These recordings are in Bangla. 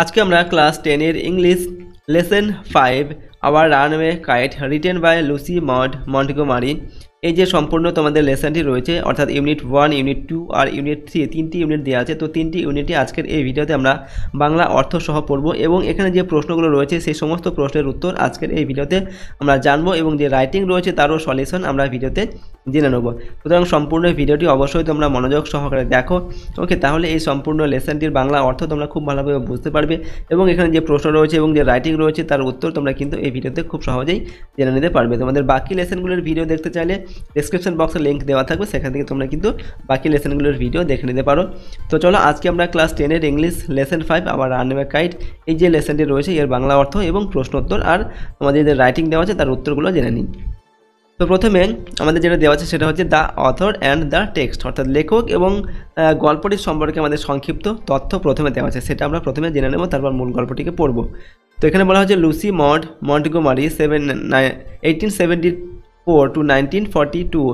আজকে আমরা ক্লাস 10 এর English lesson 5 our runway kite written by Lucy Maud Montgomery এই যে সম্পূর্ণ তোমাদের লেসনটি রয়েছে অর্থাৎ ইউনিট 1 ইউনিট 2 আর ইউনিট 3 তিনটি ইউনিট দেওয়া আছে। তো তিনটি ইউনিটই আজকের এই ভিডিওতে আমরা বাংলা অর্থ সহ পড়ব এবং এখানে যে প্রশ্নগুলো রয়েছে সেই সমস্ত প্রশ্নের উত্তর আজকের এই ভিডিওতে আমরা জানবো এবং যে রাইটিং রয়েছে তারও সলিউশন আমরা ভিডিওতে জেনে নেব। সুতরাং সম্পূর্ণ ভিডিওটি অবশ্যই তোমরা মনোযোগ সহকারে দেখো, ওকে? তাহলে এই সম্পূর্ণ লেসনটির বাংলা অর্থ তোমরা খুব ভালোভাবে বুঝতে পারবে এবং এখানে যে প্রশ্ন রয়েছে এবং যে রাইটিং রয়েছে তার উত্তর তোমরা কিন্তু এই ভিডিওতে খুব সহজেই জেনে নিতে পারবে। তোমাদের বাকি লেসনগুলোর ভিডিও দেখতে চাইলে ডেসক্রিপশন বক্সে লিঙ্ক দেওয়া থাকবে, সেখান থেকে তোমরা কিন্তু বাকি লেসনগুলোর ভিডিও দেখে নিতে পারো। তো চলো আজকে আমরা ক্লাস 10 এর ইংলিশ লেসন 5 আবার রানওয়ে কাইট এই যে লেসনটি রয়েছে এর বাংলা অর্থ এবং প্রশ্ন উত্তর আর আমাদের যে রাইটিং দেওয়া আছে তার উত্তরগুলো জেনে নিই। তো প্রথমে আমাদের যেটা দেওয়া আছে সেটা হচ্ছে the author and the text, অর্থাৎ লেখক এবং গল্পটির সম্পর্কে আমাদের সংক্ষিপ্ত তথ্য প্রথমে দেওয়া আছে, সেটা আমরা প্রথমে জেনে নেব, তারপর মূল গল্পটিকে পড়ব। তো এখানে বলা হচ্ছে Lucy Maud Montgomery 1874 to 1942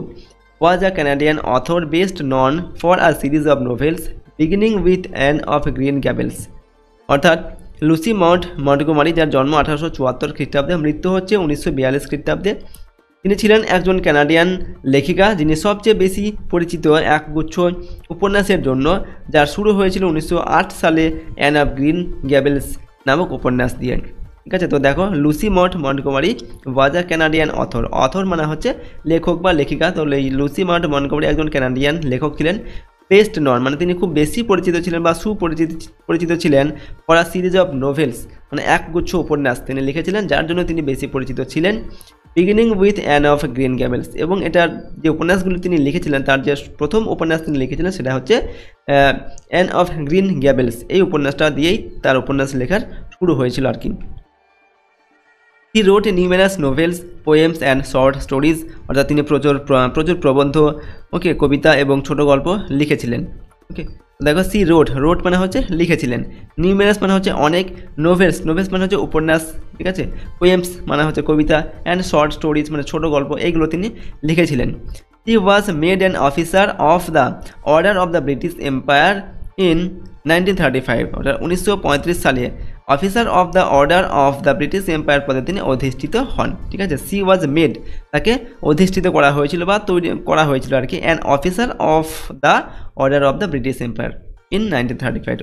was a Canadian author best known for a series of novels beginning with Anne of Green Gables। অর্থাৎ লুসি মড মন্টগোমারি, যার জন্ম 1874 খ্রিস্টাব্দে, মৃত্যু হচ্ছে 1942 খ্রিস্টাব্দে। তিনি ছিলেন একজন কানাডিয়ান লেখিকা যিনি সবচেয়ে বেশি পরিচিত একগুচ্ছ উপন্যাসের জন্য, যার শুরু হয়েছিল 1908 সালে অ্যান অফ গ্রিন গ্যাবেলস নামক উপন্যাস দিয়ে। ঠিক আছে, তো দেখো লুসি মড মন্টগোমারি ওয়াজ আ কানাডিয়ান অথর। অথর মানে হচ্ছে লেখক বা লেখিকা। তো এই লুসি মড মন্টগোমারি একজন কানাডিয়ান লেখক ছিলেন। বেস্ট নন মানে তিনি খুব বেশি পরিচিত ছিলেন বা সুপরিচিত ছিলেন for a series of novels, মানে একগুচ্ছ উপন্যাস তিনি লিখেছিলেন যার জন্য তিনি বেশি পরিচিত ছিলেন। Beginning with Anne of Green Gables, এবং এটার যে উপন্যাসগুলি তিনি লিখেছিলেন তার যে প্রথম উপন্যাস তিনি লিখেছিলেন সেটা হচ্ছে অ্যান অফ গ্রিন গ্যাবেলস। এই উপন্যাসটা দিয়েই তার উপন্যাস লেখার শুরু হয়েছিল আর কি। He wrote numerous novels, poems and short stories, অর্থাৎ তিনি প্রচুর প্রবন্ধ, ওকে, কবিতা এবং ছোট গল্প লিখেছিলেন। ওকে, দেখো সি রোট মানে হচ্ছে লিখেছিলেন, নিউমেরাস মানে হচ্ছে অনেক, নোভেলস মানে হচ্ছে উপন্যাস, ঠিক আছে, পোয়েমস মানে হচ্ছে কবিতা, অ্যান্ড শর্ট স্টোরিজ মানে ছোট গল্প, এইগুলো তিনি লিখেছিলেন। He was made an officer of the Order of the British Empire in 1935, অর্থাৎ 1935 সালে officer of the Order of the British Empire পদে তিনি অধিষ্ঠিত হন। ঠিক আছে, সি ওয়াজ মেড, তাকে অধিষ্ঠিত করা হয়েছিল বা তৈরি করা হয়েছিল আর কি, an officer of the Order of the British Empire in 1935,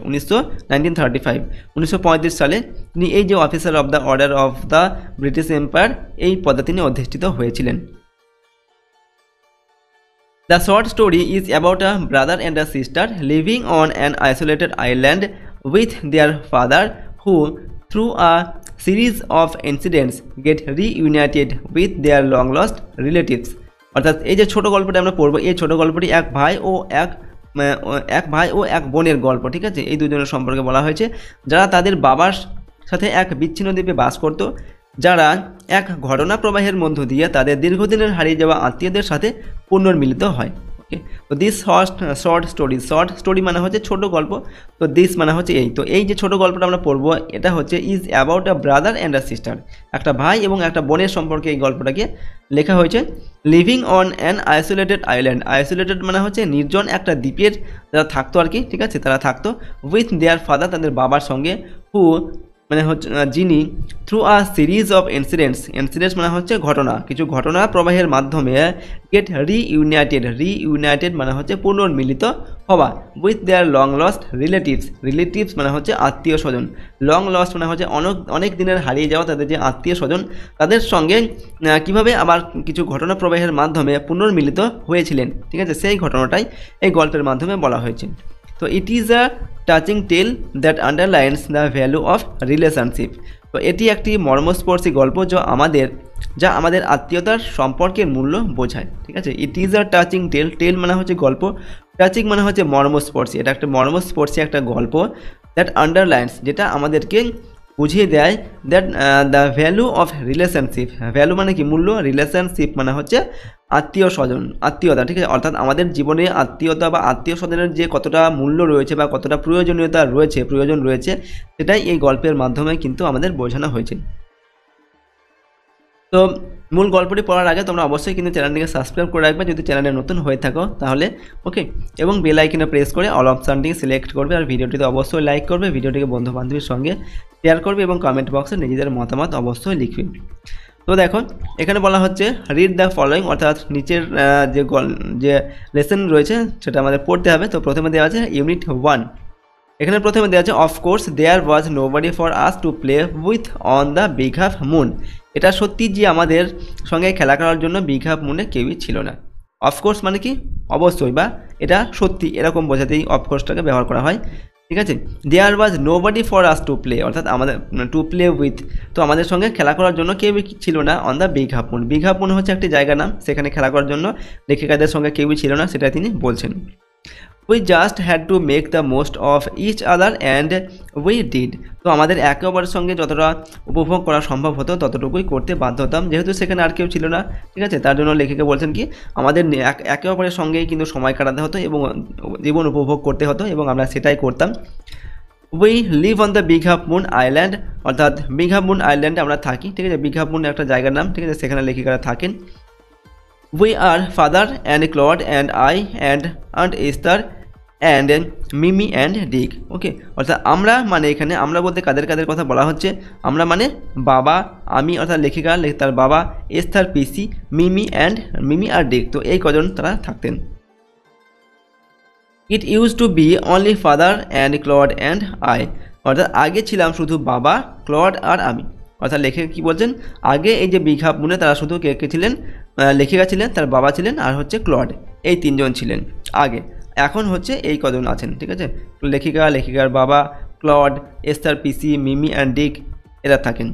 1935 সালে তিনি এই যে officer of the Order of the British empire এই পদে তিনি অধিষ্ঠিত হয়েছিলেন। The short story is about a brother and a sister living on an isolated island with their father, who through a series of incidents get reunited with their long lost relatives। অর্থাৎ এই যে ছোট গল্পটা আমরা পড়বো, এই ছোট গল্পটি এক ভাই ও এক বোনের গল্প। ঠিক আছে, এই দুজনের সম্পর্কে বলা হয়েছে যারা তাদের বাবার সাথে এক বিচ্ছিন্ন দ্বীপে বাস করত, যারা এক ঘটনা প্রবাহের মধ্য দিয়ে তাদের দীর্ঘদিনের হারিয়ে যাওয়া আত্মীয়দের সাথে পুনর্মিলিত হয়। ওকে, তো দিস শর্ট স্টোরি মানে হচ্ছে ছোট গল্প, তো দিস মানে হচ্ছে এই। তো এই যে ছোট গল্পটা আমরা পড়বো এটা হচ্ছে is about a brother and a sister, একটা ভাই এবং একটা বোনের সম্পর্কে এই গল্পটাকে লেখা হয়েছে। Living on an isolated island, isolated মানে হচ্ছে নির্জন একটা দ্বীপের যারা থাকতো আর কি, ঠিক আছে, তারা থাকতো উইথ দেয়ার ফাদার, তাদের বাবার সঙ্গে, হু মানে হচ্ছে যিনি through a series of incidents মানে হচ্ছে ঘটনা, কিছু ঘটনা প্রবাহের মাধ্যমে গেট রিইউনাইটেড মানে হচ্ছে পুনর্মিলিত হওয়া with their long lost relatives মানে হচ্ছে আত্মীয় স্বজন, লং লস্ট মানে হচ্ছে অনেক দিনের হারিয়ে যাওয়া তাদের যে আত্মীয় স্বজন তাদের সঙ্গে কিভাবে আবার কিছু ঘটনা প্রবাহের মাধ্যমে পুনর্মিলিত হয়েছিলেন। ঠিক আছে, সেই ঘটনাটাই এই গল্পের মাধ্যমে বলা হয়েছে। তো it is a touching tale that underlines the value of relationship. তো এটি একটি মর্মস্পর্শী গল্প যা আমাদের আত্মীয়তার সম্পর্কের মূল্য বোঝায়। ঠিক আছে, ইট ইজ আ টাচিং টেল মানে হচ্ছে গল্প, টাচিং মানে হচ্ছে মর্মস্পর্শী, এটা একটা মর্মস্পর্শী একটা গল্প, দ্যাট আন্ডারলাইন্স যেটা আমাদেরকে বুঝিয়ে দেয় that the value of relationship, value মানে কি মূল্য, রিলেশনশিপ মানে হচ্ছে আত্মীয়তা। ঠিক আছে, অর্থাৎ আমাদের জীবনে আত্মীয়তা বা আত্মীয় স্বজনের যে কতটা মূল্য রয়েছে বা কতটা প্রয়োজন রয়েছে সেটাই এই গল্পের মাধ্যমে কিন্তু আমাদের বোঝানো হয়েছে। তো মূল গল্পটি পড়ার আগে তোমরা অবশ্যই কিন্তু চ্যানেলটিকে সাবস্ক্রাইব করে রাখবে যদি চ্যানেলে নতুন হয়ে থাকো তাহলে, ওকে। এবং বেল আইকনে প্রেস করে অল অপশানটিকে সিলেক্ট করবে, আর ভিডিওটিতে অবশ্যই লাইক করবে, ভিডিওটিকে বন্ধু বান্ধবীর সঙ্গে শেয়ার করবে এবং কমেন্ট বক্সে নিজেদের মতামত অবশ্যই লিখবে। তো দেখো এখানে বলা হচ্ছে রিড দ্য ফলোয়িং, অর্থাৎ নিচের যে লেসন রয়েছে সেটা আমাদের পড়তে হবে। তো প্রথমে দেওয়া আছে ইউনিট 1, এখানে প্রথমে দেওয়া আছে of course there was nobody for us to play with on the big half moon. এটা সত্যি যে আমাদের সঙ্গে খেলা করার জন্য বিগ হাফ মুনে কেউই ছিল না। অফকোর্স মানে কি অবশ্যই, বা এটা সত্যি, এরকম বোঝাতেই অফকোর্সটাকে ব্যবহার করা হয়, ঠিক আছে। There was nobody for us to play, অর্থাৎ আমাদের টু প্লে উইথ, তো আমাদের সঙ্গে খেলা করার জন্য কেউই ছিল না on the big half moon. Big half moon হচ্ছে একটি জায়গার নাম, সেখানে খেলা করার জন্য লেখিকাদের সঙ্গে কেউই ছিল না, সেটা তিনি বলছেন। We just had to make the most of each other and we did. তো আমাদের একে অপরের সঙ্গে যতটা উপভোগ করা সম্ভব হতো ততটুকুই করতে বাধ্য হতাম, যেহেতু সেখানে আর কেউ ছিল না, ঠিক আছে। তার জন্য লেখিকা বলছেন কি আমাদের একে অপরের সঙ্গেই কিন্তু সময় কাটাতে হতো এবং জীবন উপভোগ করতে হতো, এবং আমরা সেটাই করতাম। We live on the big half moon island, অর্থাৎ বিগ হাফ মুন আইল্যান্ডে আমরা থাকি, ঠিক আছে। বিগ হাফ মুন একটা জায়গার নাম, ঠিক আছে, সেখানে লেখিকারা থাকেন। We are father and Claude and I and Aunt Esther and Mimi and Dick, okay. অর্থাৎ আমরা মানে এখানে আমরা বলতে কাদের কাদের কথা বলা হচ্ছে, আমরা মানে বাবা, আমি অর্থাৎ লেখিকা, তার বাবা, এস্তার পিসি, মিমি আর ডিক, তো এই কজন তারা থাকতেন। It use to be only father and Claude and I, অর্থাৎ আগে ছিলাম শুধু বাবা, ক্লড আর আমি। অর্থাৎ লেখিকা কী বলছেন, আগে এই যে বিগ হাফ মুনে তারা শুধু কে ছিলেন, লেখিকা ছিলেন, তার বাবা ছিলেন, আর হচ্ছে ক্লড, এই তিনজন ছিলেন আগে। এখন হচ্ছে এই কজন আছেন, ঠিক আছে। লেখিকা, লেখিকার বাবা, ক্লড, এস্তার পিসি, মিমি অ্যান্ড ডিক, এরা থাকেন।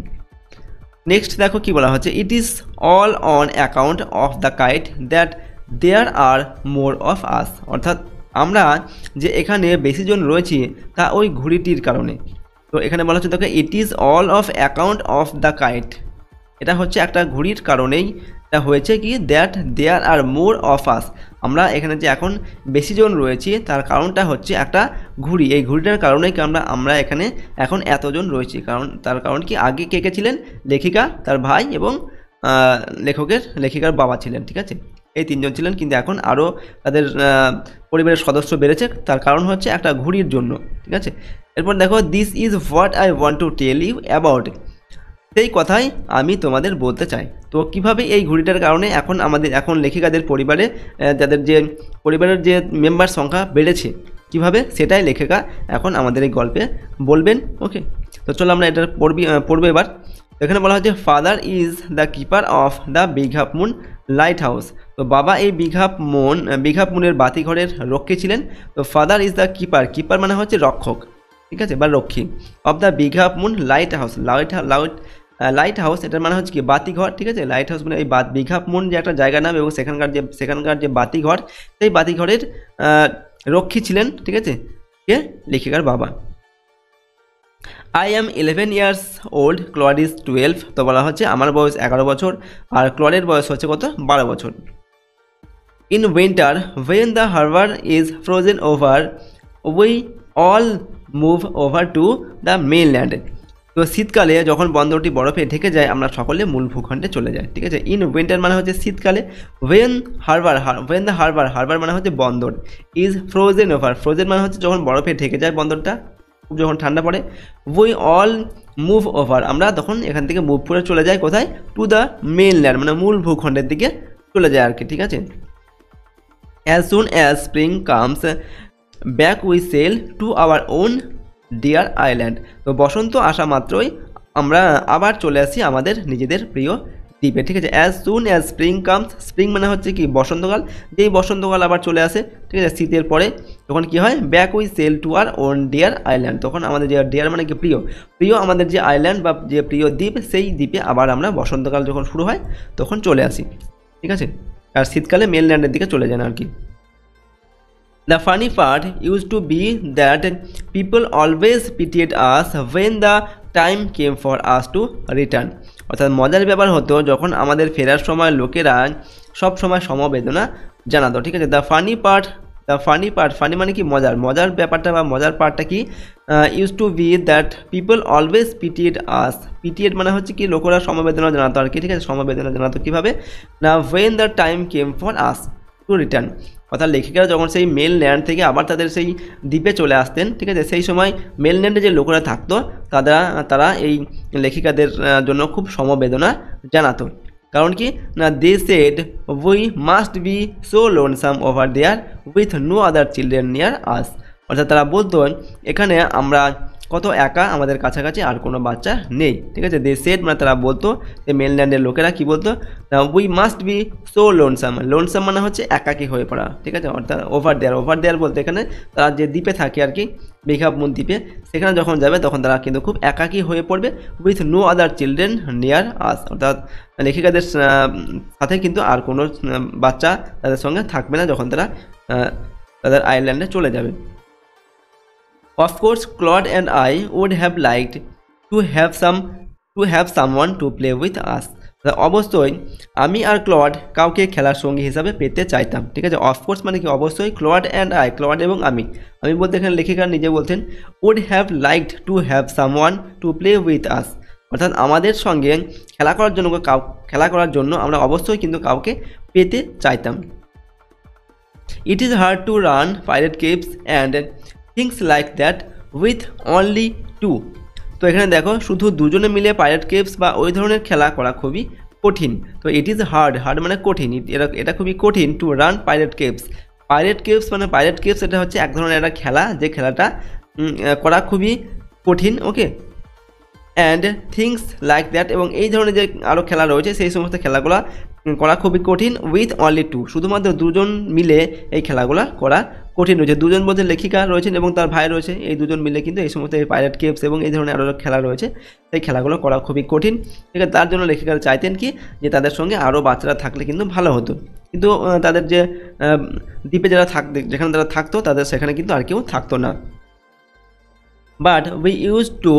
নেক্সট দেখো কি বলা হচ্ছে, it is all on account of the kite that there are more of us, অর্থাৎ আমরা যে এখানে বেশিজন রয়েছি তা ওই ঘুড়িটির কারণে। তো এখানে বলা হচ্ছে দেখো ইট is all of account of the kite, এটা হচ্ছে একটা ঘুড়ির কারণেই এটা হয়েছে কি that there are more of আস, আমরা এখানে যে এখন বেশিজন রয়েছি তার কারণটা হচ্ছে একটা ঘুড়ি, এই ঘুড়িটার কারণেই আমরা এখানে এখন এতজন রয়েছি। তার কারণ কি আগে কে কে ছিলেন, লেখিকা, তার ভাই এবং লেখিকার বাবা ছিলেন, ঠিক আছে, এই তিনজন ছিলেন। কিন্তু এখন আরও তাদের পরিবারের সদস্য বেড়েছে, তার কারণ হচ্ছে একটা ঘুড়ির জন্য, ঠিক আছে। এরপর দেখো this is what I want to tell you about, সেই কথাই আমি তোমাদের বলতে চাই। তো কিভাবে এই ঘুড়িটার কারণে এখন লেখিকাদের পরিবারে যাদের যে পরিবারের যে মেম্বার সংখ্যা বেড়েছে কিভাবে, সেটাই লেখিকা এখন আমাদের এই গল্পে বলবেন, ওকে। তো চলো আমরা এটা পড়বো এবার। এখানে বলা হচ্ছে father is the keeper of the big half Moon light house, তো বাবা এই বিগ হাফ মুনের বাতিঘরের রক্ষী ছিলেন। তো ফাদার ইজ দ্য কিপার মানে হচ্ছে রক্ষক, ঠিক আছে, বা রক্ষী, of the big half Moon light house, light house এটার মানে হচ্ছে কি বাতিঘর, ঠিক আছে। লাইট হাউস মানে এই বিগ হাফ মুন যে একটা জায়গার নাম, এবং সেখানকার যে বাতিঘর, সেই বাতিঘরের রক্ষী ছিলেন, ঠিক আছে, কে, লেখিকার বাবা। I am 11 years old, Claude is 12, তো বলা হচ্ছে আমার বয়স 11 বছর আর ক্লডের বয়স হচ্ছে কত, 12 বছর। In winter when the harbor is frozen over we all move over to the mainland, তো শীতকালে যখন বন্দরটি বরফে ঢেকে যায় আমরা সকলে মূল ভূখণ্ডে চলে যাই, ঠিক আছে। ইন উইন্টার মানে হচ্ছে শীতকালে, when the harbor মানে হচ্ছে বন্দর, is frozen over, মানে হচ্ছে যখন বরফে ঢেকে যায় বন্দরটা, যখন ঠান্ডা পড়ে, we all move over, আমরা তখন এখান থেকে মুভ করে চলে যাই কোথায়, টু দ্য মেইনল্যান্ড মানে মূল ভূখণ্ডের দিকে চলে যায় আর কি, ঠিক আছে। as soon as spring comes back we sail to our own dear island, তো বসন্ত আসা মাত্রই আমরা আবার চলে আসি আমাদের নিজেদের প্রিয় দ্বীপে, ঠিক আছে। as soon as spring comes, spring মানে হচ্ছে কি বসন্তকাল, যেই বসন্তকাল আবার চলে আসে, ঠিক আছে, শীতের পরে, তখন কি হয়, back we sail to our own dear island, তখন আমাদের যে ডিয়ার মানে কি প্রিয় আমাদের যে আইল্যান্ড বা যে প্রিয় দ্বীপ, সেই দ্বীপে আবার আমরা বসন্তকাল যখন শুরু হয় তখন চলে আসি, ঠিক আছে। আর শীতকালে মেনল্যান্ডের দিকে চলে যান আর কি। The funny part used to be that people always pitied us when the time came for us to return, অর্থাৎ মজার ব্যাপার হতো যখন আমাদের ফেরার সময় লোকেরা সব সময় সমবেদনা জানাতো, ঠিক আছে। The funny part the funny part, funny মানে কি মজার, মজার ব্যাপারটা বা মজার পার্টটা কি, use to be that people always pitied us. Pitied মানে হচ্ছে কি লোকেরা সমবেদনা জানাতো আর কি, ঠিক আছে, সমবেদনা জানাতো কীভাবে না, when the time came for us to return, অর্থাৎ লেখিকারা যখন সেই মেলল্যান্ড থেকে আবার তাদের সেই দ্বীপে চলে আসতেন, ঠিক আছে, সেই সময় মেলল্যান্ডে যে লোকেরা থাকতো তারা এই লেখিকাদের জন্য খুব সমবেদনা জানাতো। কারণ কি না, they said we must be so lonesome over there with no other children near us, অর্থাৎ তারা বলতো এখানে আমরা কত একা, আমাদের কাছাকাছি আর কোনো বাচ্চা নেই, ঠিক আছে। দে সেড মানে তারা বলতো, যে মেনল্যান্ডের লোকেরা কি বলতো, we must be so lonesome, lonesome মানে হচ্ছে একাকী হয়ে পড়া, ঠিক আছে, অর্থাৎ ওভার দেয়ার বলতে এখানে তারা যে দ্বীপে থাকে আর কি, বিগ হাফ মুন দ্বীপে, সেখানে যখন যাবে তখন তারা কিন্তু খুব একাকী হয়ে পড়বে, with no other children near us, অর্থাৎ লেখিকাদের সাথে কিন্তু আর কোনো বাচ্চা তাদের সঙ্গে থাকবে না যখন তারা তাদের আইল্যান্ডে চলে যাবে। Of course, Claude and I would have liked to have someone to play with us. অবশ্যই আমি আর ক্লড কাউকে খেলার সঙ্গী হিসাবে পেতে চাইতাম, ঠিক আছে। অফকোর্স মানে কি অবশ্যই, ক্লড অ্যান্ড আই, ক্লড এবং আমি বলতে এখানে লেখিকা নিজে বলছেন would have liked to have someone to play with us, অর্থাৎ আমাদের সঙ্গে খেলা করার জন্য আমরা অবশ্যই কিন্তু কাউকে পেতে চাইতাম। It is hard to run pirate caves and things like that with only two. তো এখানে দেখো শুধু দুজনে মিলে পাইরেট কেভস বা ওই ধরনের খেলা করা খুবই কঠিন। তো ইট ইজ হার্ড মানে কঠিন, এটা খুবই কঠিন টু রান পাইরেট কেভস মানে পাইরেট কেভস এটা হচ্ছে এক ধরনের একটা খেলা, যে খেলাটা করা খুবই কঠিন, ওকে। অ্যান্ড থিংস লাইক দ্যাট, এবং এই ধরনের যে আরও খেলা রয়েছে সেই সমস্ত খেলাগুলো করা খুবই কঠিন, উইথ অনলি টু, শুধুমাত্র দুজন মিলে এই খেলাগুলো করা কঠিন রয়েছে। দুজন বলতে লেখিকা রয়েছেন এবং তার ভাই রয়েছে, এই দুজন মিলে কিন্তু এই সমস্ত পাইরেট কেভস এবং এই ধরনের আরও খেলা রয়েছে সেই খেলাগুলো করা খুবই কঠিন, ঠিক আছে। তার জন্য লেখিকারা চাইতেন কি যে তাদের সঙ্গে আরও বাচ্চারা থাকলে কিন্তু ভালো হতো, কিন্তু তাদের যে দ্বীপে যেখানে তারা থাকতো তাদের সেখানে কিন্তু আর কেউ থাকতো না। But we use to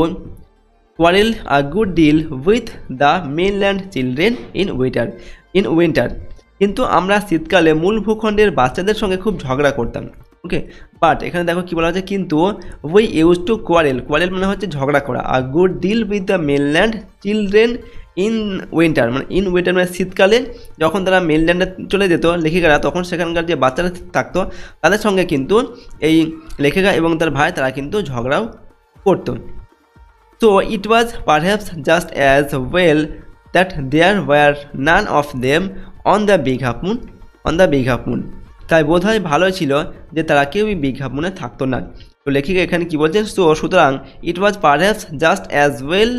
quarrel a good deal with the mainland children in winter, কিন্তু আমরা শীতকালে মূল ভূখণ্ডের বাচ্চাদের সঙ্গে খুব ঝগড়া করতাম, ওকে। বাট এখানে দেখো কি বলা হচ্ছে, কিন্তু উই ইউজ টু কোয়ারেল মানে হচ্ছে ঝগড়া করা, a good deal with the mainland children in winter মানে শীতকালে যখন তারা মেনল্যান্ডে চলে যেত লেখিকারা, তখন সেখানকার যে বাচ্চারা থাকতো তাদের সঙ্গে কিন্তু এই লেখিকা এবং তার ভাই তারা কিন্তু ঝগড়াও করতো। So it was perhaps just as well that there were none of them on the big half moon. তাই বোধহয় ভালো ছিল যে তারা কেউই বিগ হাফ মুনে থাকতো না। তো লেখিকা এখানে কি বলছেন, সুতরাং it was perhaps just as well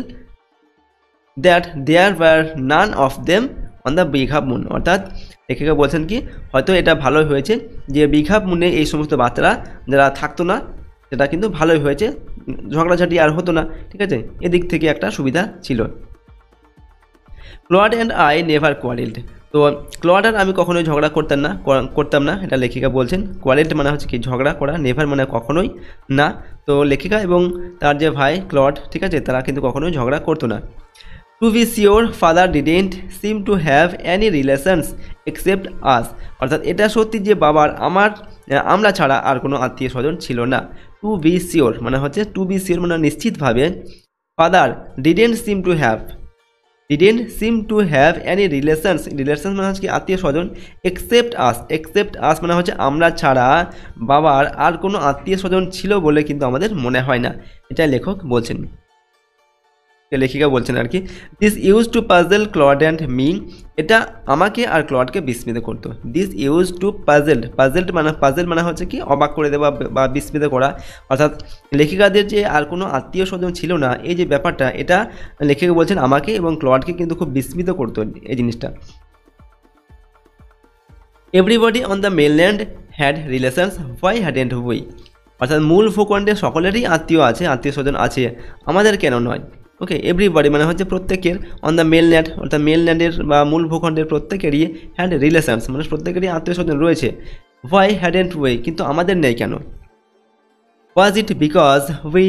that there were none of them on the big half Moon, অর্থাৎ লেখিকা বলছেন কি হয়তো এটা ভালোই হয়েছে যে বিগ হাফ মুনে এই সমস্ত বাচ্চারা যারা থাকতো না, সেটা কিন্তু ভালোই হয়েছে, ঝগড়াঝাটি আর হতো না, ঠিক আছে, এদিক থেকে একটা সুবিধা ছিল। ক্লড অ্যান্ড আই নেভার কোয়ারেলড, তো ক্লড আর আমি কখনোই ঝগড়া করতাম না, এটা লেখিকা বলছেন। কোয়ারেলড মানে হচ্ছে কি ঝগড়া করা, নেভার মানে কখনোই না। তো লেখিকা এবং তার যে ভাই ক্লড, ঠিক আছে, তারা কিন্তু কখনোই ঝগড়া করতো না। To be sure father didn't seem to have any relations except us, অর্থাৎ এটা সত্যি যে বাবার আমরা ছাড়া আর কোনো আত্মীয় স্বজন ছিল না। টু বি শিওর মানে হচ্ছে মানে নিশ্চিতভাবে, father didn't seem to have any relations মানে হচ্ছে কি আত্মীয় স্বজন, এক্সেপ্ট আস মানে হচ্ছে আমরা ছাড়া বাবার আর কোনো আত্মীয় স্বজন ছিল বলে কিন্তু আমাদের মনে হয় না, এটা লেখক বলছেন, লেখিকা বলছেন আর কি। This use to puzzle Claude and me, এটা আমাকে আর ক্লডকে বিস্মিত করতো। দিস ইউজ টু পাজল মানে হচ্ছে কি অবাক করে দেওয়া বা বিস্মিত করা, অর্থাৎ লেখিকাদের যে আর কোনো আত্মীয় স্বজন ছিল না এই যে ব্যাপারটা, এটা লেখিকা বলছেন আমাকে এবং ক্লডকে কিন্তু খুব বিস্মিত করতো এই জিনিসটা। Everybody on the mainland had relations, why hadn't we, অর্থাৎ মূল ভূখণ্ডে সকলেরই আত্মীয় স্বজন আছে, আমাদের কেন নয়, ওকে। এভরিবডি মানে হচ্ছে প্রত্যেকের, অন দ্য মেনল্যান্ড অর্থাৎ মেনল্যান্ডের বা মূল ভূখণ্ডের প্রত্যেকেরই হ্যাড রিলেশনস মানে প্রত্যেকেরই আত্মীয় স্বজন রয়েছে, হোয়াই হ্যাডেন্ট উই, কিন্তু আমাদের নেই কেন। Was it because we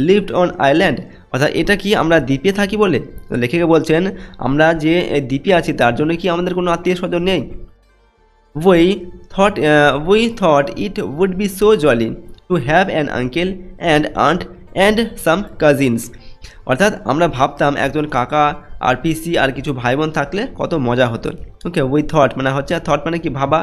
lived on island, অর্থাৎ এটা কি আমরা দ্বীপে থাকি বলে, লেখিকা বলছেন আমরা যে দ্বীপে আছি তার জন্য কি আমাদের কোনো আত্মীয় স্বজন নেই। we thought it would be so jolly to have an uncle and aunt and some cousins. অর্থাৎ আমরা ভাবতাম একজন কাকা আর পিসি আর কিছু ভাই বোন থাকলে কত মজা হতো। ওকে, উই থট মানে হচ্ছে, থট মানে কি ভাবা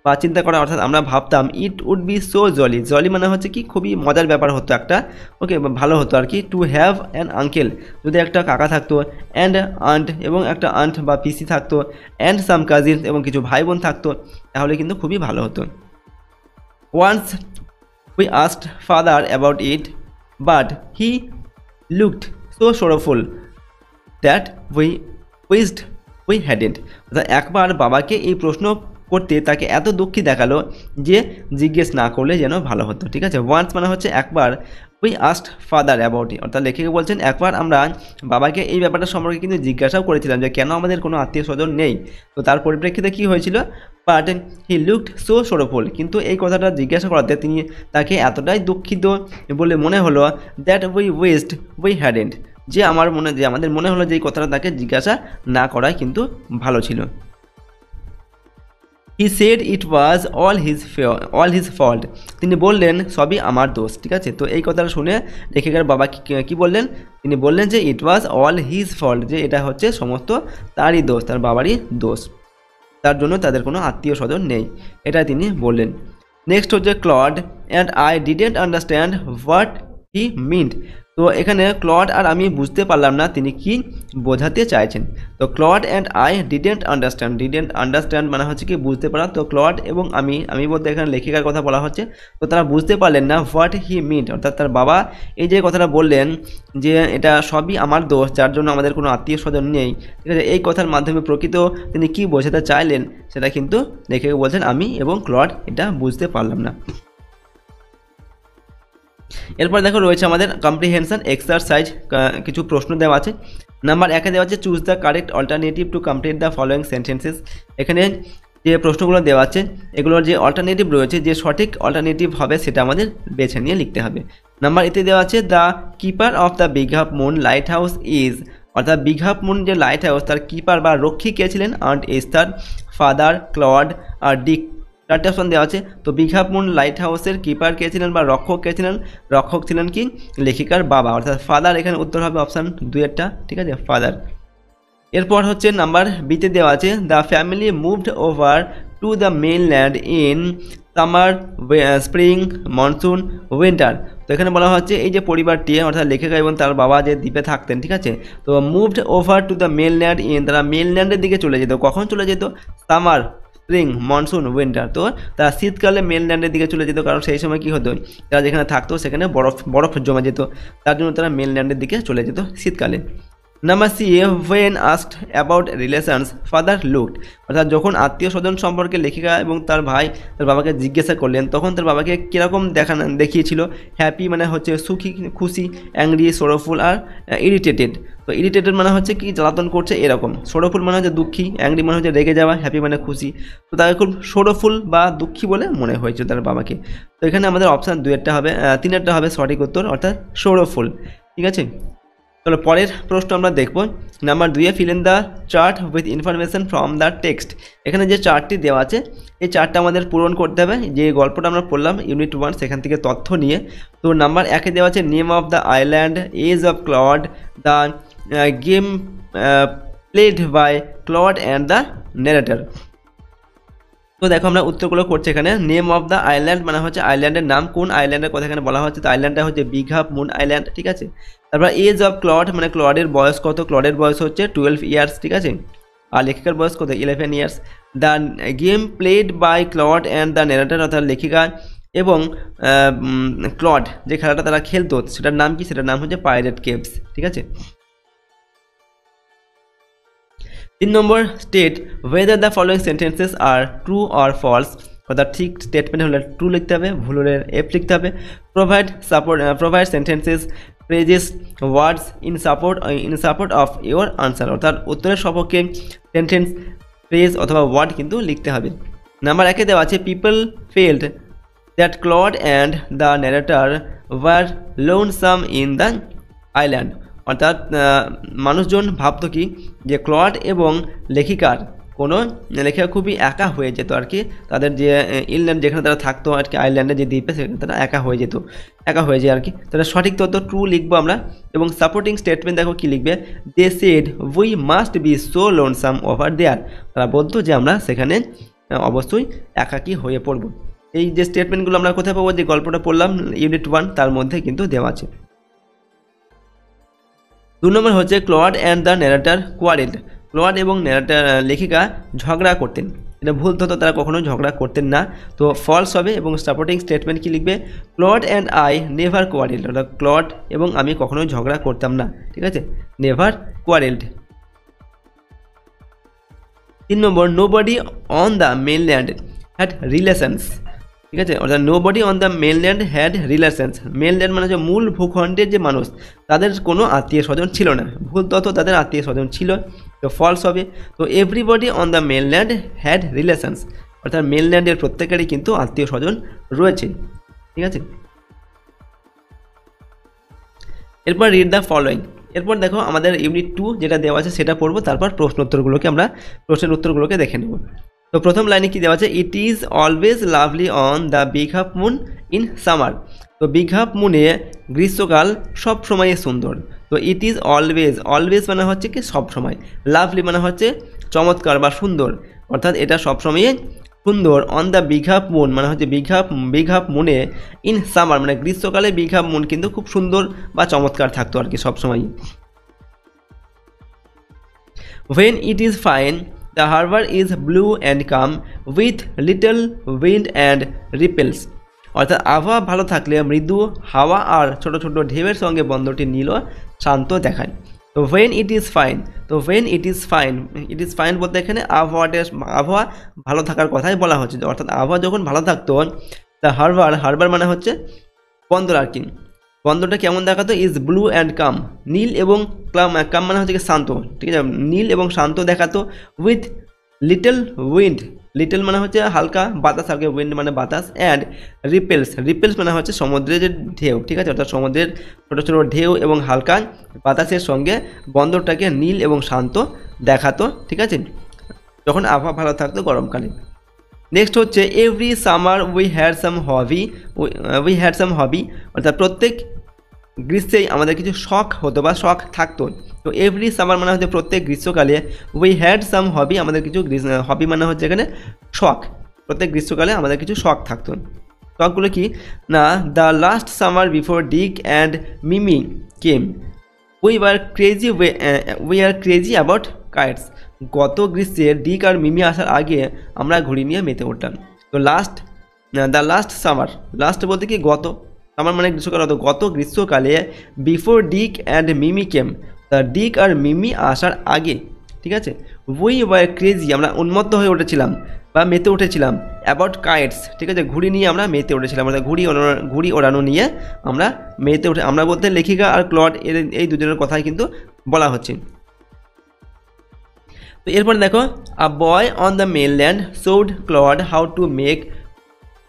বা চিন্তা করা, অর্থাৎ আমরা ভাবতাম it would be so jolly, jolly মানে হচ্ছে কি খুবই মজার ব্যাপার হতো একটা, ওকে ভালো হতো আর কি। টু হ্যাভ অ্যান আঙ্কেল, যদি একটা কাকা থাকতো, অ্যান্ড আন্ট এবং একটা আন্ট বা পিসি থাকতো, অ্যান্ড সাম কাজিনস এবং কিছু ভাই বোন থাকতো, তাহলে কিন্তু খুবই ভালো হতো। Once we asked father about it but he looked so sorrowful that wished we hadn't. অর্থাৎ একবার বাবাকে এই প্রশ্ন করতে তাকে এত দুঃখী দেখালো যে জিজ্ঞেস না করলে যেন ভালো হতো। ঠিক আছে, ওয়ান্স মানে হচ্ছে একবার, উই আস্কড ফাদার অ্যাবাউট ইট, অর্থাৎ লেখকে বলছেন একবার আমরা বাবাকে এই ব্যাপারটা সম্পর্কে কিন্তু জিজ্ঞাসাও করেছিলাম যে কেন আমাদের কোনো আত্মীয় স্বজন নেই। তো তার পরিপ্রেক্ষিতে কী হয়েছিল, but he looked so sorrowful, কিন্তু এই কথাটা জিজ্ঞাসা করাতে তিনি তাকে এতটাই দুঃখিত বলে মনে হলো দ্যাট উইশড উই হ্যাডেন্ট, যে আমাদের মনে হলো যে এই কথাটা তাকে জিজ্ঞাসা না করাই কিন্তু ভালো ছিল। He said it was all his fault, তিনি বললেন সবই আমার দোষ। ঠিক আছে, তো এই কথাটা শুনে লেখিকার বাবা কি বললেন, তিনি বললেন যে ইট ওয়াজ অল হিজ ফল্ট, যে এটা হচ্ছে সমস্ত তারই দোষ, তার বাবারই দোষ, তার জন্য তাদের কোনো আত্মীয় স্বজন নেই, এটা তিনি বললেন। নেক্সট হচ্ছে Claude and I didn't understand what he mint. তো এখানে ক্লড আর আমি বুঝতে পারলাম না তিনি কি বোঝাতে চাইছেন। তো clod and I didn't understand মানে হচ্ছে কি বুঝতে পারা। তো ক্লড এবং আমি বলতে এখানে লেখিকার কথা বলা হচ্ছে, তো তারা বুঝতে পারলেন না হোয়াট হি মিন্ট, অর্থাৎ তার বাবা এই যে কথাটা বললেন যে এটা সবই আমার দোষ যার জন্য আমাদের কোনো আত্মীয় স্বজন নেই। ঠিক আছে, এই কথার মাধ্যমে প্রকৃত তিনি কি বোঝাতে চাইলেন সেটা কিন্তু লেখিকা বলছেন আমি এবং ক্লড এটা বুঝতে পারলাম না। এরপর দেখো রয়েছে আমাদের কম্প্রিহেনশন এক্সারসাইজ, কিছু প্রশ্ন দেওয়া আছে। নাম্বার 1 দেওয়া আছে choose the correct alternative to complete the following sentences. এখানে যে প্রশ্নগুলো দেওয়া আছে এগুলোর যে অল্টারনেটিভ রয়েছে, যে সঠিক অল্টারনেটিভ হবে সেটা আমাদের বেছে নিয়ে লিখতে হবে। নাম্বার এতে দেওয়া আছে the keeper of the big half Moon light house is, অর্থাৎ বিগ হাফ মুন যে লাইট হাউস তার কিপার বা রক্ষী কে ছিলেন, আন্ট এস্থার, ফাদার, ক্লড আর ডিক। 4টে অপশন দেওয়া আছে। তো বিগ হাফ মুন লাইট হাউসের কিপার কে ছিলেন বা রক্ষক কে ছিলেন, রক্ষক ছিলেন কি লেখিকার বাবা, অর্থাৎ ফাদার। এখানে উত্তর হবে অপশান 2-এরটা, ঠিক আছে, ফাদার। এরপর হচ্ছে নাম্বার বিতে দেওয়া আছে the family moved over to the mainland in summer, spring, monsoon, winter. তো এখানে বলা হচ্ছে এই যে পরিবারটি অর্থাৎ লেখিকা এবং তার বাবা যে দ্বীপে থাকতেন, ঠিক আছে, তো moved over to the mainland in, তারা মেইনল্যান্ডের দিকে চলে যেত। কখন চলে যেত, সামার, স্প্রিং, মনসুন, উইন্টার। তো তারা শীতকালে মেইনল্যান্ডের দিকে চলে যেত, কারণ সেই সময় কী হতো তারা যেখানে থাকতো সেখানে বরফ জমা যেত, তার জন্য তারা মেইনল্যান্ডের দিকে চলে যেত শীতকালে। Number C when asked about relations father looked, অর্থাৎ যখন আত্মীয় স্বজন সম্পর্কে লেখিকা এবং তার ভাই তার বাবাকে জিজ্ঞাসা করলেন তখন তার বাবাকে কীরকম দেখিয়েছিল। হ্যাপি মানে হচ্ছে সুখী, খুশি, অ্যাংরি, সোরোফুল আর ইরিটেটেড। তো ইরিটেটেড মানে হচ্ছে কি জ্বালাতন করছে এরকম, সোরোফুল মানে হচ্ছে দুঃখী, অ্যাংরি মানে হচ্ছে রেগে যাওয়া, হ্যাপি মানে খুশি। তো তাকে খুব সোরোফুল বা দুঃখী বলে মনে হয়েছিল তার বাবাকে। তো এখানে আমাদের অপশান 2-এরটা হবে, 3-এরটা হবে সঠিক উত্তর, অর্থাৎ সোরোফুল। ঠিক আছে, চলো পরের প্রশ্ন আমরা দেখব। Number 2 fill in the chart with information from the text. এখানে যে চার্টটি দেওয়া আছে এই চার্টটা আমাদের পূরণ করতে হবে, যে গল্পটা আমরা পড়লাম ইউনিট 1 সেখান থেকে তথ্য নিয়ে। তো নাম্বার 1-এ দেওয়া আছে name of the island, age of Claude, the game played by Claude and the narrator. তো দেখো আমরা উত্তরগুলো করছি এখানে। নেম অফ দ্য আইল্যান্ড মানে হচ্ছে আইল্যান্ডের নাম, কোন আইল্যান্ডের কথা এখানে বলা হচ্ছে, তো আইল্যান্ডটা হচ্ছে বিগ হাফ মুন আইল্যান্ড, ঠিক আছে। তারপর এজ অফ ক্লড মানে ক্লডের বয়স কত, ক্লডের বয়স হচ্ছে 12 ইয়ার্স, ঠিক আছে, আর লেখিকার বয়স কত 11 years. The game played by Claude and the narrator, অর্থাৎ লেখিকা এবং ক্লড যে খেলাটা তারা খেলতো সেটার নাম কি, সেটার নাম হচ্ছে পাইরেট কেভস, ঠিক আছে। 3 নম্বর state whether the following sentences are true or false, অর্থাৎ ঠিক স্টেটমেন্ট হলে ট্রু লিখতে হবে, ভুল হলে এফ লিখতে হবে। Provide sentences phrases words in support of your answer, অর্থাৎ উত্তরের সপক্ষে সেন্টেন্স, ফ্রেজ অথবা ওয়ার্ড কিন্তু লিখতে হবে। নাম্বার 1-এ দেওয়া আছে people felt that Claude and the narrator were lonesome in the island, অর্থাৎ মানুষজন ভাবত কি যে ক্লড এবং লেখিকার কোনো লেখিকা খুবই একা হয়ে যেত আর কি, তাদের যে ইনল্যান্ড যেখানে তারা থাকতো আর কি, আইল্যান্ডে যে দ্বীপে, সেখানে তারা একা হয়ে যায় আর কি। তাহলে সঠিক তথ্য ট্রু লিখবো আমরা। এবং সাপোর্টিং স্টেটমেন্ট দেখো কি লিখবে, they said we must be so lonesome over there, তারা বলতো যে আমরা সেখানে অবশ্যই একাকী হয়ে পড়ব। এই যে স্টেটমেন্টগুলো আমরা কোথায় পাবো, যে গল্পটা পড়লাম ইউনিট 1 তার মধ্যে কিন্তু দেওয়া আছে। 2 নম্বর হচ্ছে Claude and the narrator quarrelled, Claude এবং ন্যারেটর লেখিকা ঝগড়া করতেন, এটা ভুল তথ্য, তারা কখনো ঝগড়া করতেন না, তো ফলস হবে। এবং সাপোর্টিং স্টেটমেন্ট কি লিখবে, ক্লড অ্যান্ড আই নেভার কোয়ারেলড, অর্থাৎ ক্লড এবং আমি কখনোই ঝগড়া করতাম না, ঠিক আছে, never কোয়ারেলড। 3 number nobody on the mainland had relations, ঠিক আছে, অর্থাৎ nobody on the mainland had relations, mainland মানে হচ্ছে মূল ভূখণ্ডের যে মানুষ, তাদের কোনো আত্মীয় স্বজন ছিল না, ভুল তথ্য, তাদের আত্মীয় স্বজন ছিল, তো ফলস হবে। তো everybody on the mainland had relations, অর্থাৎ মেনল্যান্ডের প্রত্যেকেরই কিন্তু আত্মীয় স্বজন রয়েছে, ঠিক আছে। এরপর রিড দ্য ফলোয়িং, এরপর দেখো আমাদের ইউনিট 2 যেটা দেওয়া আছে সেটা পড়বো, তারপর প্রশ্নের উত্তরগুলোকে দেখে নেব। তো প্রথম লাইনে কি দেওয়া আছে, it is always lovely on the big half moon in summer, তো বিগ হাফ মুনে গ্রীষ্মকাল সব সময় সুন্দর, তো ইট ইজ অলওয়েজ মানে হচ্ছে কি সব সময়, লাভলি মানে হচ্ছে চমৎকার বা সুন্দর, অর্থাৎ এটা সবসময় সুন্দর, on the big half moon মানে হচ্ছে বিগ হাফ মুনে ইন সামার মানে গ্রীষ্মকালে বিগ হাফ মুন কিন্তু খুব সুন্দর বা চমৎকার থাকতো আর কি সবসময়। When it is fine, the harbor is blue and calm with little wind and ripples, অর্থাৎ আবহাওয়া ভালো থাকলে মৃদু হাওয়া আর ছোট ছোট ঢেউয়ের সঙ্গে বন্দরটি নীল শান্ত দেখায়। তো when it is fine, তো when it is fine বলতে এখানে আবহাওয়া ভালো থাকার কথাই বলা হচ্ছে, অর্থাৎ আবহাওয়া যখন ভালো থাকতো, তা হারবার মানে হচ্ছে বন্দর আর কি, বন্দরটা কেমন দেখাতো, ইজ ব্লু অ্যান্ড কাম, নীল এবং কাম মানে হচ্ছে শান্ত, ঠিক আছে, নীল এবং শান্ত দেখাতো, উইথ লিটল উইন্ড, লিটল মানে হচ্ছে হালকা বাতাস আর কি, উইন্ড মানে বাতাস, অ্যান্ড রিপেলস মানে হচ্ছে সমুদ্রের যে ঢেউ, ঠিক আছে, অর্থাৎ সমুদ্রের ছোটো ছোটো ঢেউ এবং হালকা বাতাসের সঙ্গে বন্দরটাকে নীল এবং শান্ত দেখাতো, ঠিক আছে, যখন আবহাওয়া ভালো থাকতো গরমকালে। নেক্সট হচ্ছে every summer we had some hobby, অর্থাৎ প্রত্যেক গ্রীষ্মেই আমাদের কিছু শখ হতো বা শখ থাকতো, তো এভরি সামার মানে হচ্ছে প্রত্যেক গ্রীষ্মকালে, উই হ্যাড সাম হবি আমাদের কিছু হবি মানে হচ্ছে এখানে শখ, প্রত্যেক গ্রীষ্মকালে আমাদের কিছু শখ থাকতো। শখগুলো কি না, the last summer before Dick and Mimi came we are crazy about kites, গত গ্রীষ্মের ডিক আর মিমি আসার আগে আমরা ঘুড়ি নিয়ে মেতে উঠতাম। তো দ্য লাস্ট সামার, লাস্ট বলতে কি গত, সামার মানে গ্রীষ্মকাল, গত গ্রীষ্মকালে বিফোর ডিক অ্যান্ড মিমি কেম, তা ডিক আর মিমি আসার আগে, ঠিক আছে, উই ওয়ার ক্রেজি আমরা উন্মত্ত হয়ে উঠেছিলাম বা মেতে উঠেছিলাম, অ্যাবাউট কাইটস, ঠিক আছে, ঘুড়ি নিয়ে আমরা মেতে উঠেছিলাম, অর্থাৎ ঘুড়ি ওড়ানো নিয়ে আমরা মেতে উঠে, আমরা বলতে লেখিকা আর ক্লড এই দুজনের কথাই কিন্তু বলা হচ্ছে। তো এরপর দেখো, a boy on the mainland showed Claude how to make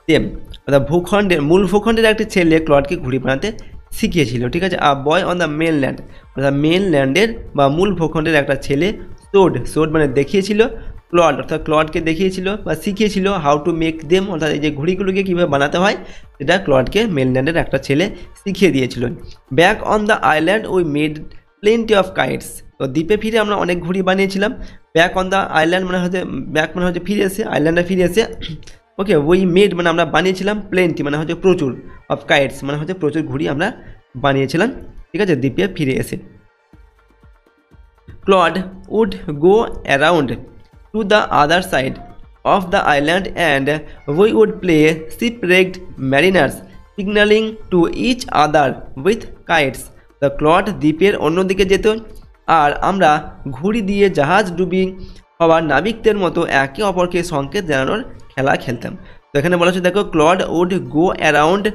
them, অর্থাৎ মূল ভূখণ্ডের একটি ছেলে ক্লডকে ঘুড়ি বানাতে শিখিয়েছিল, ঠিক আছে, আ বয় অন দ্য মেনল্যান্ড, অর্থাৎ মেনল্যান্ডের বা মূল ভূখণ্ডের একটা ছেলে শোড মানে দেখিয়েছিল, ক্লড অর্থাৎ ক্লডকে দেখিয়েছিল বা শিখিয়েছিল, হাউ টু মেক দেম অর্থাৎ এই যে ঘুড়িগুলোকে কীভাবে বানাতে হয় সেটা ক্লডকে মেনল্যান্ডের একটা ছেলে শিখিয়ে দিয়েছিল। Back on the island we made plenty of kites, তো দ্বীপে ফিরে আমরা অনেক ঘুড়ি বানিয়েছিলাম। ব্যাক অন দ্য আইল্যান্ড মানে হচ্ছে ব্যাক মানে হচ্ছে ফিরে এসে, আইল্যান্ডে ফিরে এসে, ওকে, উই মেড মানে আমরা বানিয়েছিলাম, প্লেন্টি মানে হচ্ছে প্রচুর, অফ কাইটস মানে হচ্ছে প্রচুর ঘুড়ি আমরা বানিয়েছিলাম, ঠিক আছে, দ্বীপে ফিরে এসে। Claude would go around to the other side of the island and we would play shipwrecked mariners signaling to each other with kites, the Claude দ্বীপের অন্যদিকে যেত আর আমরা ঘুড়ি দিয়ে জাহাজ ডুবি হওয়ার নাবিকদের মতো একে অপরকে সংকেত জানানোর খেলা খেলতাম। তো এখানে বলা হচ্ছে দেখো, Claude would go around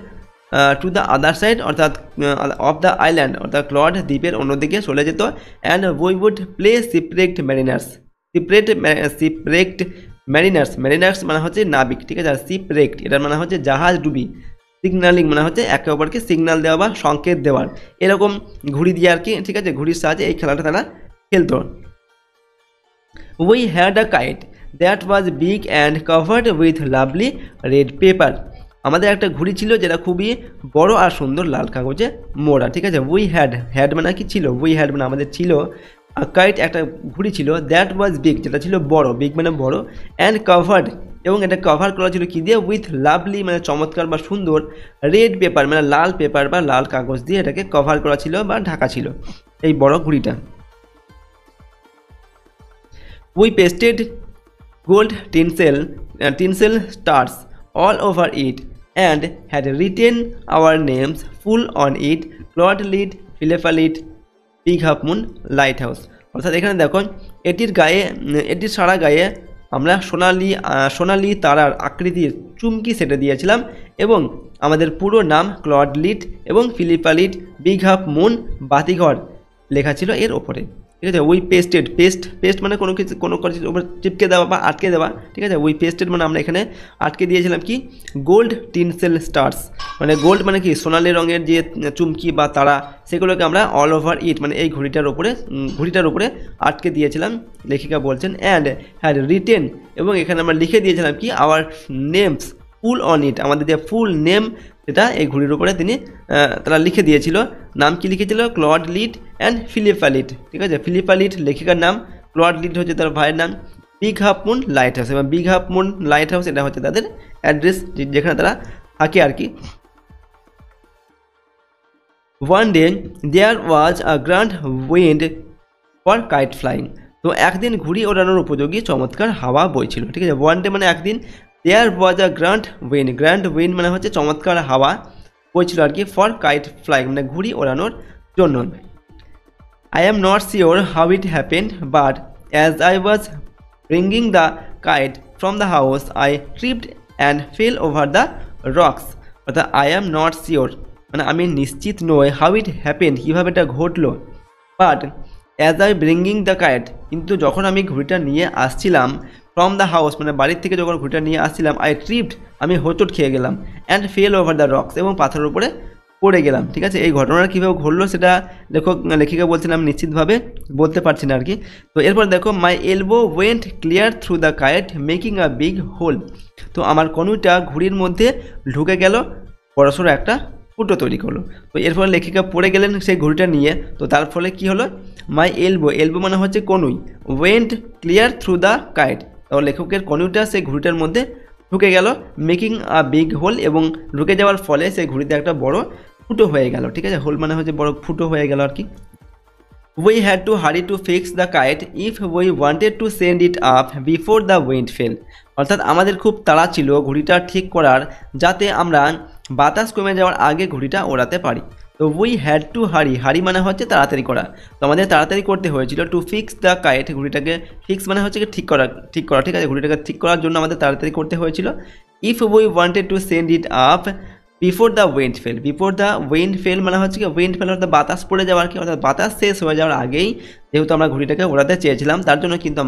to the other side অর্থাৎ অফ দ্য আইল্যান্ড, অর্থাৎ ক্লড দ্বীপের অন্যদিকে চলে যেত, and we would play shipwrecked mariners মানে হচ্ছে নাবিক, ঠিক আছে, আর শিপরেকড এটার মানে হচ্ছে জাহাজ ডুবি, সিগনালিং মানে হচ্ছে একে অপরকে সিগন্যাল দেওয়া বা সংকেত দেওয়ার, এরকম ঘুড়ি দিয়ে আর কি, ঠিক আছে, ঘুড়ির সাহায্যে এই খেলাটা তারা খেলতো। We had a kite that was big and covered with lovely red paper. আমাদের একটা ঘুড়ি ছিল যেটা খুবই বড় আর সুন্দর লাল কাগজে মোড়া, ঠিক আছে। উই হ্যাড মানে কি ছিল, উই হ্যাড মানে আমাদের ছিল, কাইট একটা ঘুড়ি ছিল, দ্যাট ওয়াজ বিগ যেটা ছিল বড়, বিগ মানে বড়, অ্যান্ড কভার্ড এবং এটা কভার করা ছিল কি দিয়ে, উইথ লাভলি মানে চমৎকার বা সুন্দর, রেড পেপার মানে লাল পেপার বা লাল কাগজ দিয়ে এটাকে কভার করা ছিল বা ঢাকা ছিল এই বড় ঘুড়িটা। We pasted gold tinsel stars all over it and had written our names full on it, Claude Lead, Philippa Lead, Big Half Moon, Lighthouse। অর্থাৎ এখানে দেখো এটির সারা গায়ে আমরা সোনালি তারার আকৃতির চুমকি সেটে দিয়েছিলাম এবং আমাদের পুরো নাম ক্লড লিড এবং Philippa lead big half moon বাতিঘর লেখা ছিল এর ওপরে, ঠিক আছে। উই পেস্ট মানে কোনো কিছুর উপর চিপকে দেওয়া বা আটকে দেওয়া, ঠিক আছে। উই পেস্টেড মানে আমরা এখানে আটকে দিয়েছিলাম কি, গোল্ড টিনসেল স্টার্স, মানে গোল্ড মানে কি সোনালি রঙের যে চুমকি বা তারা, সেগুলোকে আমরা অল ওভার ইট মানে এই ঘুড়িটার উপরে আটকে দিয়েছিলাম, লেখিকা বলছেন। অ্যান্ড হ্যাড রিটেন এবং এখানে আমরা লিখে দিয়েছিলাম কি, our names full on it, আমাদের যে ফুল নেম সেটা এই ঘুড়ির উপরে তারা লিখে দিয়েছিল। নাম কি লিখেছিল, Claude Lead and Philippa Lead, ঠিক আছে। ফিলিপা লিড লেখিকার নাম, ক্লড লিড হচ্ছে তার ভাইয়ের নাম, Big half Moon lighthouse এবং Big half Moon lighthouse এটা হচ্ছে তাদের অ্যাড্রেস যেখানে তারা থাকে আর কি। One day there was a grand wind for kite flying. তো একদিন ঘুড়ি ওড়ানোর উপযোগী চমৎকার হাওয়া বইছিল, ঠিক আছে। ওয়ান ডে মানে একদিন, দেয়ার ওয়াজ আ গ্র্যান্ড উইন্ড মানে হচ্ছে চমৎকার হাওয়া বইছিল আর কি, ফর কাইট ফ্লাইং মানে ঘুড়ি ওড়ানোর জন্য। I am not sure how it happened, but as I was bringing the kite from the house, I tripped and fell over the rocks. অর্থাৎ I am not sure মানে আমি নিশ্চিত নই, how it happened কীভাবে এটা ঘটলো, but as I bringing the kite কিন্তু যখন আমি ঘুড়িটা নিয়ে আসছিলাম, ফ্রম দ্য হাউস মানে বাড়ির থেকে যখন ঘুড়িটা নিয়ে আসছিলাম, I tripped আমি হোঁচট খেয়ে গেলাম, and fell over the rocks এবং পাথরের উপরে পড়ে গেলাম, ঠিক আছে। এই ঘটনাটা কীভাবে ঘটলো সেটা লেখিকা বলছিলাম নিশ্চিতভাবে বলতে পারছি না আর কি। তো এরপর দেখো, my elbow went clear through the kite making a big hole. তো আমার কনুইটা ঘুড়ির মধ্যে ঢুকে গেল, বড়সড় একটা ফুটো তৈরি করলো। তো এরপর লেখিকা পড়ে গেলেন সেই ঘুড়িটা নিয়ে, তো তার ফলে কি হলো, মাই এলবো মানে হচ্ছে কনুই, went clear through the kite, তো লেখকের কনুইটা সেই ঘুড়িটার মধ্যে ঢুকে গেল, মেকিং আ বিগ হোল এবং ঢুকে যাওয়ার ফলে সেই ঘুড়িতে একটা বড় ফুটো হয়ে গেল, ঠিক আছে। হোল মানে হচ্ছে বড় ফুটো হয়ে গেল আর কি। We had to hurry to fix the kite if we wanted to send it up before the wind fell. অর্থাৎ আমাদের খুব তাড়া ছিল ঘুড়িটা ঠিক করার, যাতে আমরা বাতাস কমে যাওয়ার আগে ঘুড়িটা ওড়াতে পারি। তো উই হ্যাড টু হারি মানে হচ্ছে তাড়াতাড়ি করা, তো আমাদের তাড়াতাড়ি করতে হয়েছিল। টু ফিক্স দ্য কাইট ঘুড়িটাকে ফিক্স মানে হচ্ছে ঠিক করা, ঠিক আছে। ঘুড়িটাকে ঠিক করার জন্য আমাদের তাড়াতাড়ি করতে হয়েছিল। If we wanted to send it up before the wind fail মানে হচ্ছে কি, উইন্ড ফেল অর্থাৎ বাতাস পড়ে যাওয়ার কি, অর্থাৎ বাতাস শেষ হয়ে যাওয়ার আগেই যেহেতু আমরা ঘুড়িটাকে ওড়াতে চেয়েছিলাম, তার জন্য কিন্তু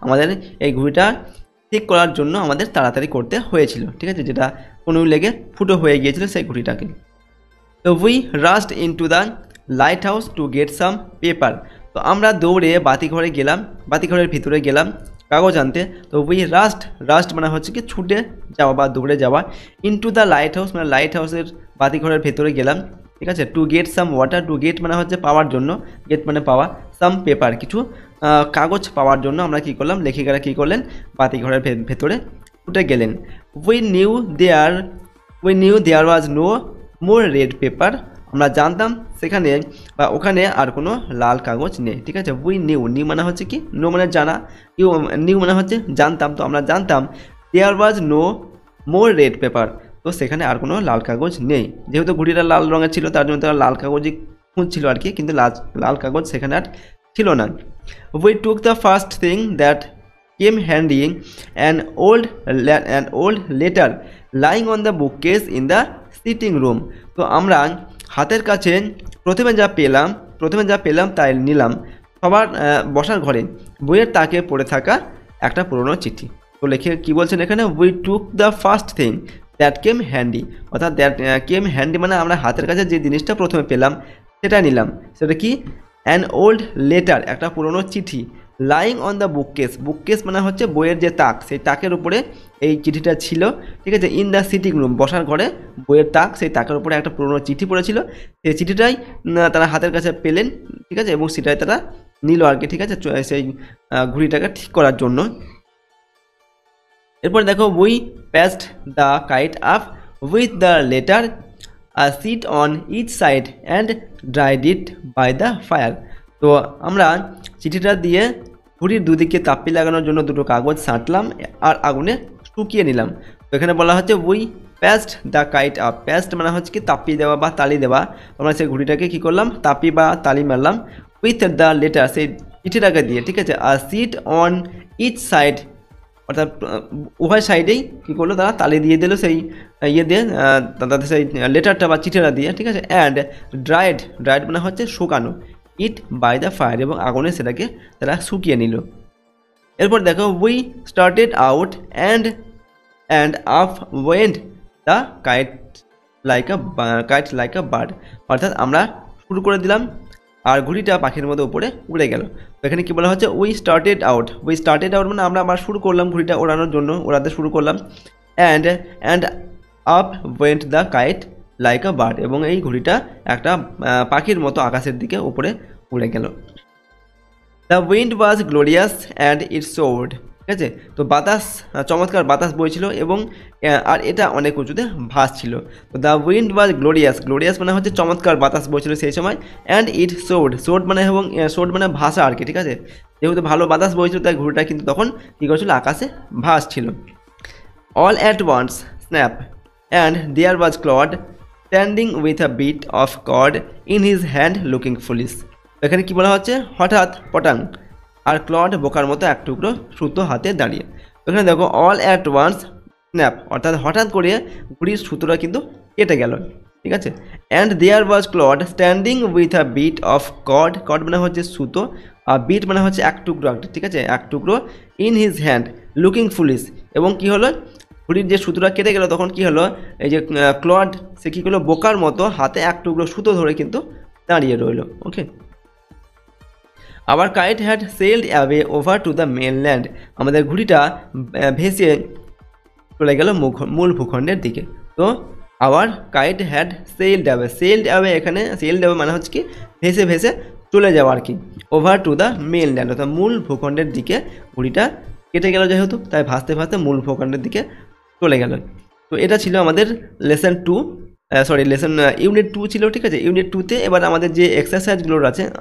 আমাদের এই ঘুড়িটা ঠিক করার জন্য আমাদের তাড়াতাড়ি করতে হয়েছিল, ঠিক আছে। যেটা কোনো লেগে ফুটো হয়ে গিয়েছিল সেই ঘুড়িটাকে। তো we rushed into the lighthouse to get some paper. তো আমরা দৌড়ে বাতিঘরে গেলাম, বাতিঘরের ভিতরে গেলাম কাগজ আনতে। তো উই রাস্ট মানে হচ্ছে কি ছুটে যাওয়া বা দৌড়ে যাওয়া, ইনটু দ্য লাইট হাউস মানে লাইট হাউসের বাতিঘরের ভেতরে গেলাম, ঠিক আছে। Two get some water, to get মানে হচ্ছে পাওয়ার জন্য, গেট মানে পাওয়া, সাম পেপার কিছু কাগজ পাওয়ার জন্য আমরা কী করলাম, লেখিকারা কী করলেন, বাতিঘরের ভেতরে ছুটে গেলেন। We knew there was no more red paper. আমরা জানতাম সেখানে বা ওখানে আর কোনো লাল কাগজ নেই, ঠিক আছে। উই নিউ মানে হচ্ছে কি, নো মানে জানা, নিউ মানে হচ্ছে জানতাম, তো আমরা জানতাম there was no more red paper, তো সেখানে আর কোনো লাল কাগজ নেই। যেহেতু ঘুড়িটা লাল রঙের ছিল তার জন্য তারা লাল কাগজই খুঁজছিল আর কি, কিন্তু লাল কাগজ সেখানে আর ছিল না। We took the first thing that came handy an old letter lying on the bookcase in the sitting room. তো আমরা হাতের কাছে প্রথমে যা পেলাম তাই নিলাম, সবার বসার ঘরে বইয়ের তাকে পড়ে থাকা একটা পুরনো চিঠি। তো লেখে কী বলছেন এখানে, we took the first thing that came handy, অর্থাৎ দ্যাট কেম হ্যান্ডি মানে আমরা হাতের কাছে যে জিনিসটা প্রথমে পেলাম সেটা নিলাম, সেটা কি, অ্যান ওল্ড লেটার একটা পুরনো চিঠি, লাইং অন দ্য বুককেস মানে হচ্ছে বইয়ের যে তাক, সেই তাকের উপরে এই চিঠিটা ছিল, ঠিক আছে। ইন দ্য সিটিং রুম, বসার ঘরে বইয়ের তাক, সেই তাকের উপরে একটা পুরোনো চিঠি পড়েছিল, সেই চিঠিটাই তারা হাতের কাছে পেলেন, ঠিক আছে, এবং সেটাই তারা নিল আর কি, ঠিক আছে, সেই ঘুড়িটাকে ঠিক করার জন্য। এরপর দেখো, we passed the kite up with the letter sheet on each side and dried it by the fire. তো আমরা চিঠিটা দিয়ে ঘুড়ির দুদিকে তাপ্পি লাগানোর জন্য দুটো কাগজ ছাঁটলাম আর আগুনে শুকিয়ে নিলাম। তো এখানে বলা হচ্ছে we passed the kite up. প্যাসড মানে হচ্ছে কি তাপ্পি দেওয়া বা তালি দেওয়া। আমরা সেই ঘুড়িটাকে কী করলাম, তাপ্পি বা তালি মারলাম। উইথ দ্য লেটার, সেই চিঠিটাকে দিয়ে, ঠিক আছে। আর সিট অন ইচ সাইড, অর্থাৎ উভয় সাইডেই কী করলো, তারা তালি দিয়ে দিল সেই ইয়ে দিয়ে, তাদের সেই লেটারটা বা চিঠিটা দিয়ে, ঠিক আছে। অ্যান্ড ড্রাইড মানে হচ্ছে শুকানো, ইট বাই দ্য ফায়ার, এবং আগুনে সেটাকে তারা শুকিয়ে নিল। এরপর দেখো, we started out and up went the kite like a bird. অর্থাৎ আমরা শুরু করে দিলাম আর ঘুড়িটা পাখির মতো উপরে উড়ে গেল। তো এখানে কী বলা হচ্ছে, উই স্টার্টেড আউট মানে আমরা আবার শুরু করলাম ঘুড়িটা ওড়াতে শুরু করলাম। And up went the kite like a bird, এবং এই ঘুড়িটা একটা পাখির মতো আকাশের দিকে উপরে উড়ে গেল। The wind was glorious and it sword, ঠিক আছে। তো বাতাস, চমৎকার বাতাস বইছিল এবং আর এটা অনেক উঁচুতে ভাসছিল। তো দ্য উইন্ড ওয়াজ গ্লোরিয়াস মানে হচ্ছে চমৎকার বাতাস বইছিল সেই সময়। অ্যান্ড ইট সোর্ড মানে, এবং সোর্ড মানে ভাসা আর কি, ঠিক আছে। যেহেতু ভালো বাতাস বইছিল তাই ঘুড়িটা কিন্তু তখন কী করছিল, আকাশে ভাসছিল। All at once snap and there was Claude standing with a bit of cord in his hand looking foolish. এখানে কী বলা হচ্ছে, হঠাৎ পটাং আর ক্লড বোকার মতো এক টুকরো সুতো হাতে দাঁড়িয়ে। এখানে দেখো, অল অ্যাট ওয়ান্স স্ন্যাপ, অর্থাৎ হঠাৎ করে ঘুড়ির সুতোটা কিন্তু কেটে গেল, ঠিক আছে। And there was Claude standing with a bit of cord মানে হচ্ছে সুতো, আর বিট মানে হচ্ছে এক টুকরো, ঠিক আছে, এক টুকরো। In his hand looking foolish, এবং কি হলো, ঘুড়ির যে সুতোটা কেটে গেল তখন কি হলো, এই যে ক্লড সে কী করলো, বোকার মতো হাতে এক টুকরো সুতো ধরে কিন্তু দাঁড়িয়ে রইল। Okay, our kite had sailed away over to the mainland. আমাদের ঘুড়িটা ভেসে চলে গেল মূল ভূখণ্ডের দিকে। তো our kite had sailed away, এখানে সেলড অ্যাওয়ে মানে হচ্ছে কি ভেসে ভেসে চলে যাওয়া আর কি। ওভার টু দ্য মেনল্যান্ড, অর্থাৎ মূল ভূখণ্ডের দিকে ঘুড়িটা কেটে গেল যেহেতু, তাই ভাসতে ভাসতে মূল ভূখণ্ডের দিকে চলে গেল। তো এটা ছিল আমাদের লেসন ইউনিট 2 ছিল, ঠিক আছে। ইউনিট 2তে এবার আমাদের যে এক্সারসাইজগুলো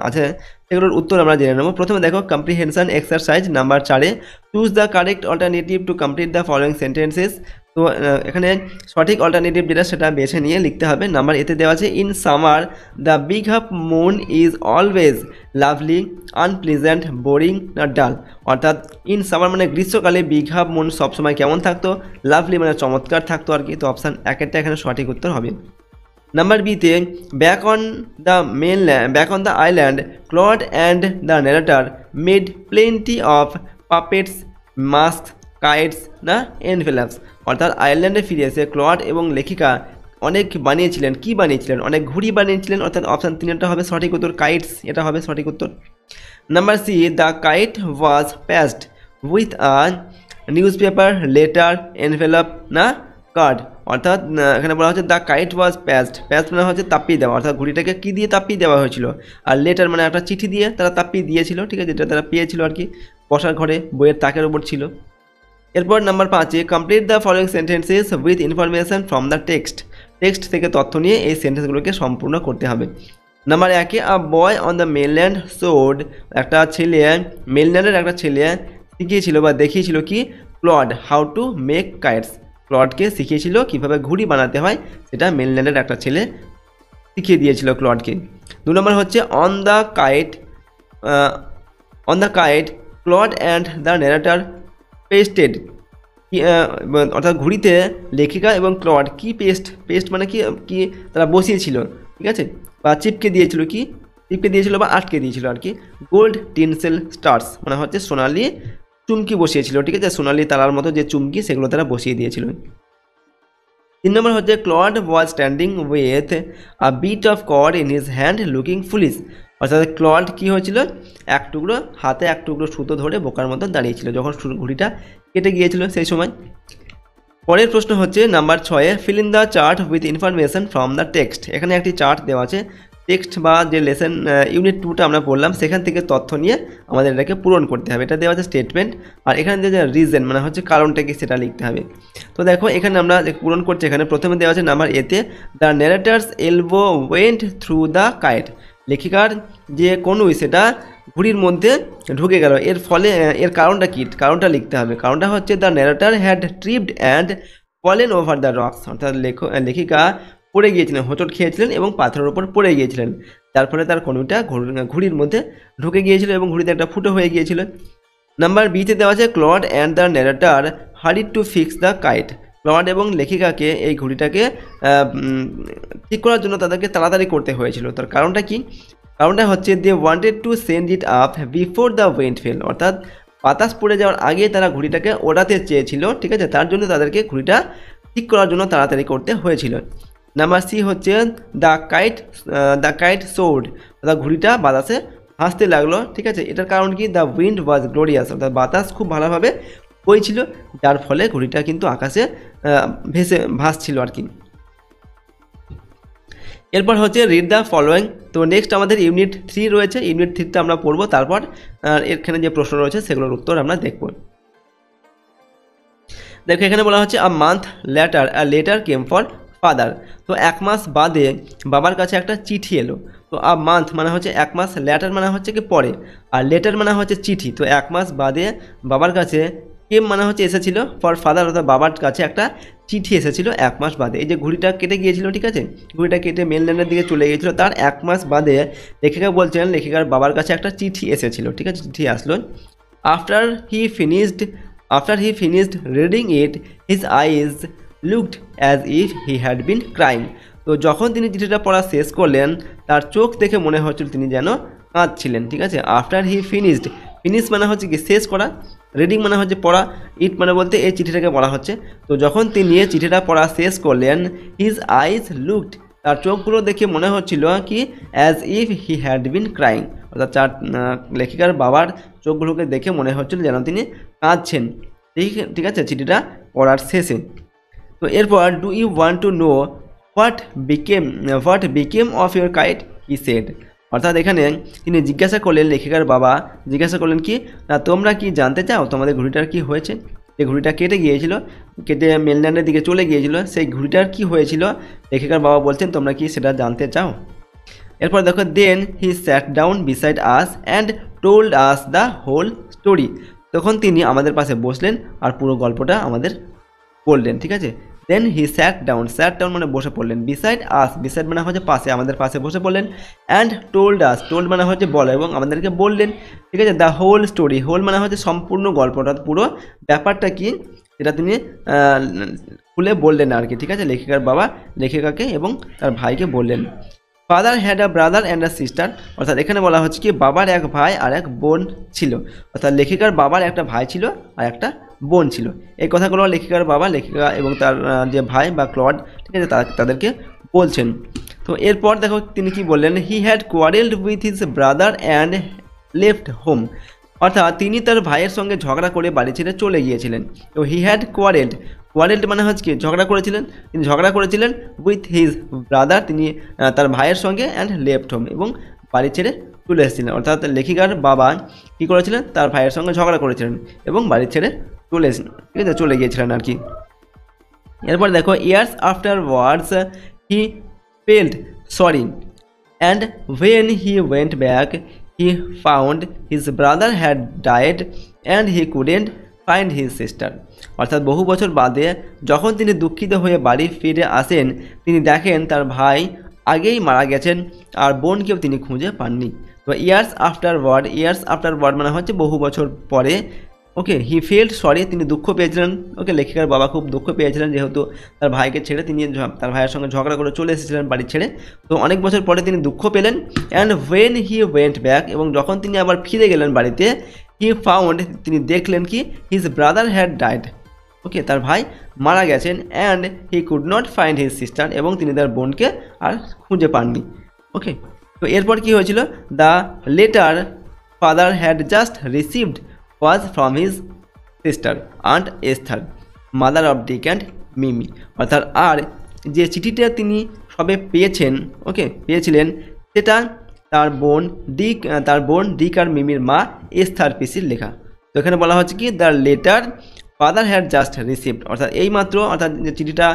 আছে সেগুলোর উত্তর আমরা জেনে নেব। প্রথমে দেখো, কম্প্রিহেনশন এক্সারসাইজ নাম্বার 4-এ choose the correct alternative to complete the following sentences. তো এখানে সঠিক অল্টারনেটিভ যেটা সেটা বেছে নিয়ে লিখতে হবে। নাম্বার এতে দেওয়া আছে, in summer the big half moon is always lovely, unpleasant, boring না ডাল। অর্থাৎ ইন সামার মানে গ্রীষ্মকালে বিগ হাফ মুন সবসময় কেমন থাকতো, লাভলি মানে চমৎকার থাকতো আর কি। তো অপশান 1-এরটা এখানে সঠিক উত্তর হবে। নাম্বার বিতে, back on the island clod and the narrator made plenty of puppets, mask, kites না এনভেলাপস। অর্থাৎ আয়ারল্যান্ডে ফিরে এসে ক্লড এবং লেখিকা অনেক বানিয়েছিলেন, কি বানিয়েছিলেন, অনেক ঘুড়ি বানিয়েছিলেন। অর্থাৎ অপশান 3-এরটা হবে সঠিক উত্তর, কাইটস, এটা হবে সঠিক উত্তর। Number C, the kite was passed with a newspaper, letter, envelope না কার্ড। অর্থাৎ এখানে বলা হচ্ছে দ্য কাইট ওয়াজ প্যাসড মানে হচ্ছে তাপ্পিয়ে দেওয়া, অর্থাৎ ঘুড়িটাকে কী দিয়ে তাপ্পিয়ে দেওয়া হয়েছিল। আর লেটার মানে একটা চিঠি দিয়ে তারা তাপ্পিয়ে দিয়েছিল, ঠিক আছে, যেটা তারা পেয়েছিল আর কি, বসার ঘরে বইয়ের তাকের উপর ছিল। এরপর নাম্বার 5-এ, complete the following sentences with information from the text থেকে তথ্য নিয়ে এই সেন্টেন্সগুলোকে সম্পূর্ণ করতে হবে। নাম্বার 1-এ, a boy on the mainland showed, একটা ছেলে, মেনল্যান্ডের একটা ছেলে শিখিয়েছিল বা দেখিয়েছিল কি, Claude how to make kites. ক্লডকে শিখিয়েছিল কীভাবে ঘুড়ি বানাতে হয়, সেটা মেনল্যান্ডের একটা ছেলে শিখিয়ে দিয়েছিল ক্লডকে। 2 নম্বর হচ্ছে, on the kite clod and the narrator pasted, অর্থাৎ ঘুড়িতে লেখিকা এবং ক্লড কি পেস্ট মানে কি তারা বসিয়েছিল, ঠিক আছে, বা চিপকে দিয়েছিল বা আটকে দিয়েছিল আর কি। গোল্ড টিনসেল স্টার্স মানে হচ্ছে সোনালি চুমকি বসিয়েছিল, ঠিক আছে, সোনালি তারার মতো যে চুমকি সেগুলো তারা বসিয়ে দিয়েছিল। 3 নম্বর হচ্ছে, Claude was standing with a bit of cord in his hand looking foolish. অর্থাৎ ক্লড কি হয়েছিল, এক টুকরো হাতে এক টুকরো সুতো ধরে বোকার মতো দাঁড়িয়েছিল যখন ঘুড়িটা কেটে গিয়েছিল সেই সময়। পরের প্রশ্ন হচ্ছে number 6, fill in the chart with information from the text. এখানে একটি চার্ট দেওয়া আছে, টেক্সট বা যে লেসন ইউনিট 2টা আমরা পড়লাম সেখান থেকে তথ্য নিয়ে আমাদের এটাকে পূরণ করতে হবে। এটা দেওয়া আছে স্টেটমেন্ট, আর এখানে যে রিজন মানে হচ্ছে কারণটা কি সেটা লিখতে হবে। তো দেখো এখানে আমরা পূরণ করছি, এখানে প্রথমে দেওয়া আছে নাম্বার এতে, the narrator's elbow went through the kite. লেখিকার যে কনুই সেটা ঘুড়ির মধ্যে ঢুকে গেল, এর ফলে এর কারণটা কি, কারণটা লিখতে হবে। কারণটা হচ্ছে the narrator had tripped and fallen over the rocks, অর্থাৎ লেখিকা পড়ে গিয়েছিলেন, হোঁচট খেয়েছিলেন এবং পাথরের ওপর পড়ে গিয়েছিলেন, যার ফলে তার কনুইটা ঘুড়ির মধ্যে ঢুকে গিয়েছিল এবং ঘুড়িতে একটা ফুটো হয়ে গিয়েছিল। নাম্বার বিতে দেওয়া আছে Claude and the narrator hurried to fix the kite. Claude এবং লেখিকাকে এই ঘুড়িটাকে ঠিক করার জন্য তাদেরকে তাড়াতাড়ি করতে হয়েছিল। তার কারণটা কি, কারণটা হচ্ছে they wanted to send it up before the wind fell, অর্থাৎ বাতাস পড়ে যাওয়ার আগে তারা ঘুড়িটাকে ওড়াতে চেয়েছিল, ঠিক আছে, তার জন্য তাদেরকে ঘুড়িটা ঠিক করার জন্য তাড়াতাড়ি করতে হয়েছিল। নাম্বার সি হচ্ছে দ্য কাইট সোর্ড, অর্থাৎ ঘুড়িটা বাতাসে ভাসতে লাগলো, ঠিক আছে। এটার কারণ কি, দ্য উইন্ড ওয়াজ গ্লোরিয়াস, অর্থাৎ বাতাস খুব ভালোভাবে বইছিল, যার ফলে ঘুড়িটা কিন্তু আকাশে ভাসছিল আর কি। এরপর হচ্ছে রিড দ্য ফলোয়িং। তো নেক্সট আমাদের ইউনিট 3 রয়েছে, ইউনিট 3টা আমরা পড়বো, তারপর এখানে যে প্রশ্ন রয়েছে সেগুলোর উত্তর আমরা দেখব। দেখো এখানে বলা হচ্ছে a month letter a letter came for father. তো 1 মাস বাদে বাবার কাছে একটা চিঠি এলো। তো আ মান্থ মানে হচ্ছে 1 মাস, লেটার মানে হচ্ছে কি পরে, আর লেটার মানে হচ্ছে চিঠি। তো 1 মাস বাদে বাবার কাছে কেম মানে হচ্ছে এসেছিল, ফর ফাদার অর্থাৎ বাবার কাছে একটা চিঠি এসেছিল 1 মাস বাদে। এই যে ঘুড়িটা কেটে গিয়েছিল, ঠিক আছে, ঘুড়িটা কেটে মেনল্যান্ডের দিকে চলে গিয়েছিল, তার 1 মাস বাদে লেখিকা বলছেন লেখিকার বাবার কাছে একটা চিঠি এসেছিল, ঠিক আছে, চিঠি আসলো। After he finished reading it his eyes looked as if he had been crying. তো যখন তিনি চিঠিটা পড়া শেষ করলেন তার চোখ দেখে মনে হচ্ছিল তিনি যেন কাঁদছিলেন, ঠিক আছে। আফটার হি ফিনিশ মানে হচ্ছে কি শেষ করা, রিডিং মানে হচ্ছে পড়া, ইট মানে বলতে এই চিঠিটাকে পড়া হচ্ছে। তো যখন তিনি চিঠিটা পড়া শেষ করলেন, হিজ আইজ লুকড, তার চোখগুলো দেখে মনে হচ্ছিল কি, as if he had been crying, অর্থাৎ লেখিকার বাবার চোখগুলোকে দেখে মনে হচ্ছিল যেন তিনি কাঁদছেন, ঠিক আছে, চিঠিটা পড়ার শেষে। তো এরপর do you want to know what became of your kite, he said. অর্থাৎ এখানে তিনি জিজ্ঞাসা করলেন, লেখিকার বাবা জিজ্ঞাসা করলেন কি, না তোমরা কি জানতে চাও তোমাদের ঘুড়িটার কি হয়েছে, যে ঘুড়িটা কেটে গিয়েছিল, কেটে মেনল্যান্ডের দিকে চলে গিয়েছিল, সেই ঘুড়িটার কি হয়েছিল, লেখিকার বাবা বলছেন তোমরা কি সেটা জানতে চাও। এরপর দেখো then he sat down beside us and told us the whole story. তখন তিনি আমাদের পাশে বসলেন আর পুরো গল্পটা আমাদের বললেন, ঠিক আছে। দেন হি স্যাট ডাউন মানে বসে পড়লেন, বিসাইড মানে হচ্ছে পাশে, আমাদের পাশে বসে পড়লেন, অ্যান্ড টোল্ড মানে হচ্ছে বলা, এবং আমাদেরকে বললেন, ঠিক আছে। দ্য হোল স্টোরি, হোল মানে হচ্ছে সম্পূর্ণ গল্পটা, পুরো ব্যাপারটা কি সেটা তিনি খুলে বললেন আর কি, ঠিক আছে। লেখিকার বাবা লেখিকাকে এবং তার ভাইকে বললেন। Father had a brother and a sister, অর্থাৎ এখানে বলা হচ্ছে কি বাবার এক ভাই আর এক বোন ছিল, অর্থাৎ লেখিকার বাবার একটা ভাই ছিল আর একটা বোন ছিল। এই কথাগুলো লেখিকার বাবা, লেখিকা এবং তার যে ভাই বা ক্লড, ঠিক আছে, তাদেরকে বলছেন। তো এরপর দেখো তিনি কি বললেন, he had কোয়ারেলড with his brother and left home, অর্থাৎ তিনি তার ভাইয়ের সঙ্গে ঝগড়া করে বাড়ি ছেড়ে চলে গিয়েছিলেন। তো হি হ্যাড কোয়ারেলড মানে হচ্ছে কি ঝগড়া করেছিলেন, তিনি ঝগড়া করেছিলেন উইথ হিজ ব্রাদার, তিনি তার ভাইয়ের সঙ্গে, অ্যান্ড লেফট হোম এবং বাড়ি ছেড়ে চলে এসেছিলেন। অর্থাৎ লেখিকার বাবা কী করেছিলেন, তার ভাইয়ের সঙ্গে ঝগড়া করেছিলেন এবং বাড়ি ছেড়ে ঠিক আছে চলে গিয়েছিলেন আর কি। এরপর দেখো years afterwards he felt sorry and when he went back he found his brother had died and he couldn't find his sister. অর্থাৎ বহু বছর বাদে যখন তিনি দুঃখিত হয়ে বাড়ি ফিরে আসেন, তিনি দেখেন তার ভাই আগেই মারা গেছেন আর বোনকেও তিনি খুঁজে পাননি। তো ইয়ার্স আফটার ওয়ার্ড মানে হচ্ছে বহু বছর পরে। ওকে, হি ফেল্ট সরি, তিনি দুঃখ পেয়েছিলেন। ওকে, লেখিকার বাবা খুব দুঃখ পেয়েছিলেন যেহেতু তার ভাইকে ছেড়ে তিনি তার ভাইয়ের সঙ্গে ঝগড়া করে চলে এসেছিলেন বাড়ি ছেড়ে। তো অনেক বছর পরে তিনি দুঃখ পেলেন। And when he went back, এবং যখন তিনি আবার ফিরে গেলেন বাড়িতে, হি ফাউন্ড, তিনি দেখলেন কি হিজ ব্রাদার হ্যাড ডাইড। ওকে, তার ভাই মারা গেছেন। And he could not find his sister, এবং তিনি তার বোনকে আর খুঁজে পাননি। ওকে, তো এরপর কি হয়েছিল, the letter father had just received was from his sister aunt Esther mother of Dick and Mimi. অর্থাৎ আর যে চিঠিটা তিনি সবে পেয়েছেন, পেয়েছিলেন, সেটা তার বোন ডিক আর মিমির মা এস্থার পিসির লেখা। তো এখানে বলা হচ্ছে কি, the letter father had just received, অর্থাৎ এইমাত্র, অর্থাৎ যে চিঠিটা,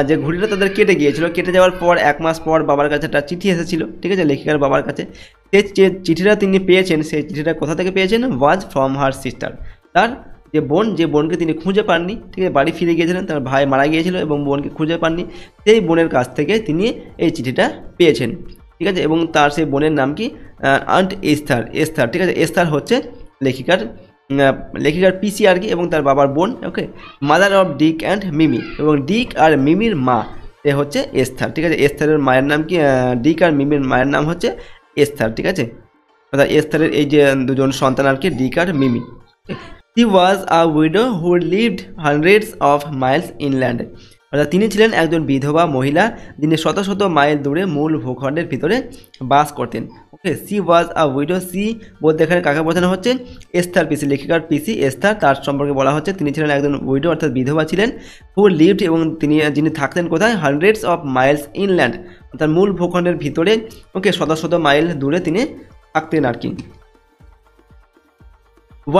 যে ঘড়িটা তাদের কেটে গিয়েছিল, কেটে যাওয়ার পর 1 মাস পর বাবার কাছে একটা চিঠি এসেছিল, ঠিক আছে, লেখিকার বাবার কাছে। সেই যে চিঠিটা তিনি পেয়েছেন, সেই চিঠিটা কোথা থেকে পেয়েছেন, ওয়াজ ফ্রম হার সিস্টার, তার যে বোনকে তিনি খুঁজে পাননি, ঠিক আছে, বাড়ি ফিরে গিয়েছিলেন, তার ভাই মারা গিয়েছিল এবং বোনকে খুঁজে পাননি, সেই বোনের কাছ থেকে তিনি এই চিঠিটা পেয়েছেন, ঠিক আছে। এবং তার সেই বোনের নাম কি, আন্ট এস্থার, ঠিক আছে। এস্থার হচ্ছে লেখিকার পিসি আর কি, এবং তার বাবার বোন, mother of Dick and Mimi, এবং ডিক আর মিমির মা এ হচ্ছে এস্থার, ঠিক আছে। এস্থারের মায়ের নাম কি, ডিক আর মিমির মায়ের নাম হচ্ছে এস্থার, ঠিক আছে। অর্থাৎ এস্থারের এই যে দুজন সন্তান আর কি, ডিক আর মিমি। She was a widow who lived hundreds of miles inland. অর্থাৎ তিনি ছিলেন একজন বিধবা মহিলা, যিনি শত শত মাইল দূরে মূল ভূখণ্ডের ভিতরে বাস করতেন। She was a widow, she বলতে এখানে কাকে বোঝানো হচ্ছে, এস্থার পিসি, লেখিকার পিসি এস্থার, তার সম্পর্কে বলা হচ্ছে তিনি ছিলেন একজন উইডো অর্থাৎ বিধবা ছিলেন, হু লিভড, এবং যিনি থাকতেন কোথায়, হান্ড্রেডস অফ মাইলস ইনল্যান্ড, অর্থাৎ মূল ভূখণ্ডের ভিতরে, শত শত মাইল দূরে তিনি থাকতেন আর কি।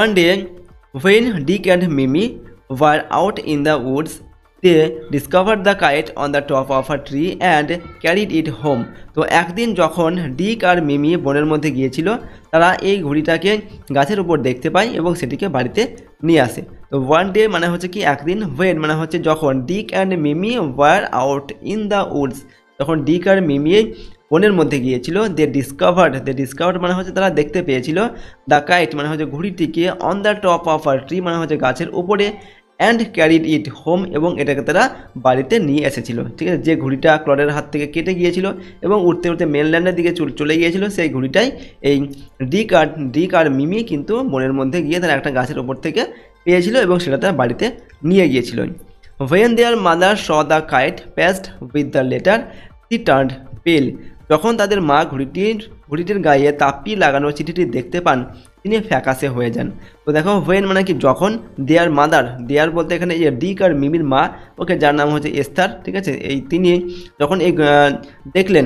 One day, when Dick and Mimi were out in the woods, they discovered the kite on the top of a tree and carried it home. তো একদিন যখন ডিক আর মিমি বনের মধ্যে গিয়েছিল, তারা এই ঘড়িটাকে গাছের উপর দেখতে পায় এবং সেটিকে বাড়িতে নিয়ে আসে। তো ওয়ান ডে মানে হচ্ছে কি একদিন, ওয়েন মানে হচ্ছে যখন, Dick and Mimi were out in the woods, যখন ডিক আর মিমি বনের মধ্যে গিয়েছিল, দে ডিসকভার্ড মানে হচ্ছে তারা দেখতে পেয়েছিল, দ্য কাইট মানে হচ্ছে ঘুড়িটিকে, on the top of a tree মানে হচ্ছে গাছের উপরে, অ্যান্ড ক্যারিড ইট হোম, এবং এটাকে তারা বাড়িতে নিয়ে এসেছিল, ঠিক আছে। যে ঘুড়িটা ক্লডের হাত থেকে কেটে গিয়েছিল এবং উঠতে উঠতে মেনল্যান্ডের দিকে চলে গিয়েছিল, সেই ঘুড়িটাই এই ডিক আর মিমি কিন্তু বনের মধ্যে গিয়ে তারা একটা গাছের ওপর থেকে পেয়েছিল এবং সেটা তারা বাড়িতে নিয়ে গিয়েছিল। When their mother saw the kite passed with the letter, she turned pale. যখন তাদের মা ঘুড়িটির গায়ে তাপ্পি লাগানো চিঠিটি দেখতে পান, তিনি ফ্যাকাশে হয়ে যান। তো দেখো, ওয়েন মানে কি যখন, দেয়ার মাদার, দেয়ার বলতে এখানে এই ডিক আর মিমির মা, যার নাম হচ্ছে এস্থার, ঠিক আছে, এই তিনি যখন এই দেখলেন,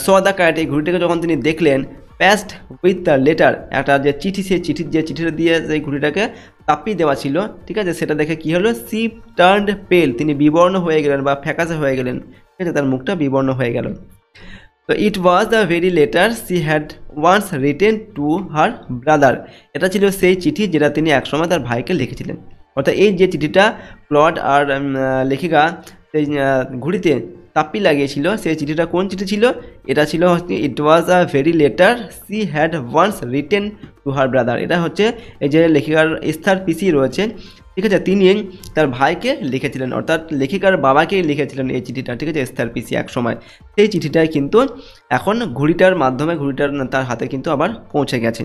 স দ্য কাইট, এই ঘুড়িটাকে যখন তিনি দেখলেন, প্যাস্ট উইথ দ্য লেটার, একটা যে চিঠি, সেই চিঠিটা দিয়ে সেই ঘুড়িটাকে তাপ্পি দেওয়া ছিল, ঠিক আছে, সেটা দেখে কি হলো, সি টার্নড পেল, তিনি বিবর্ণ হয়ে গেলেন বা ফ্যাকাশে হয়ে গেলেন, ঠিক আছে, তার মুখটা বিবর্ণ হয়ে গেল। তো it was the very letter she had once written to her brother, এটা ছিল সেই চিঠি যেটা তিনি একসময় তার ভাইকে লিখেছিলেন। অর্থাৎ এই যে চিঠিটা ক্লড আর লেখিকা সেই ঘুড়িতে তাপ্পি লাগিয়েছিল, সেই চিঠিটা কোন চিঠি ছিল, এটা ছিল হচ্ছে, it was a very letter she had once written to her brother, এটা হচ্ছে এই যে লেখিকার এস্থার পিসি রয়েছে, ঠিক আছে, তিনি তার ভাইকে লিখেছিলেন, অর্থাৎ লেখিকার বাবাকে লিখেছিলেন এই চিঠিটা, ঠিক আছে, এস্থার পিসি এক সময়। সেই চিঠিটাই কিন্তু এখন ঘুড়িটার মাধ্যমে তার হাতে কিন্তু আবার পৌঁছে গেছে।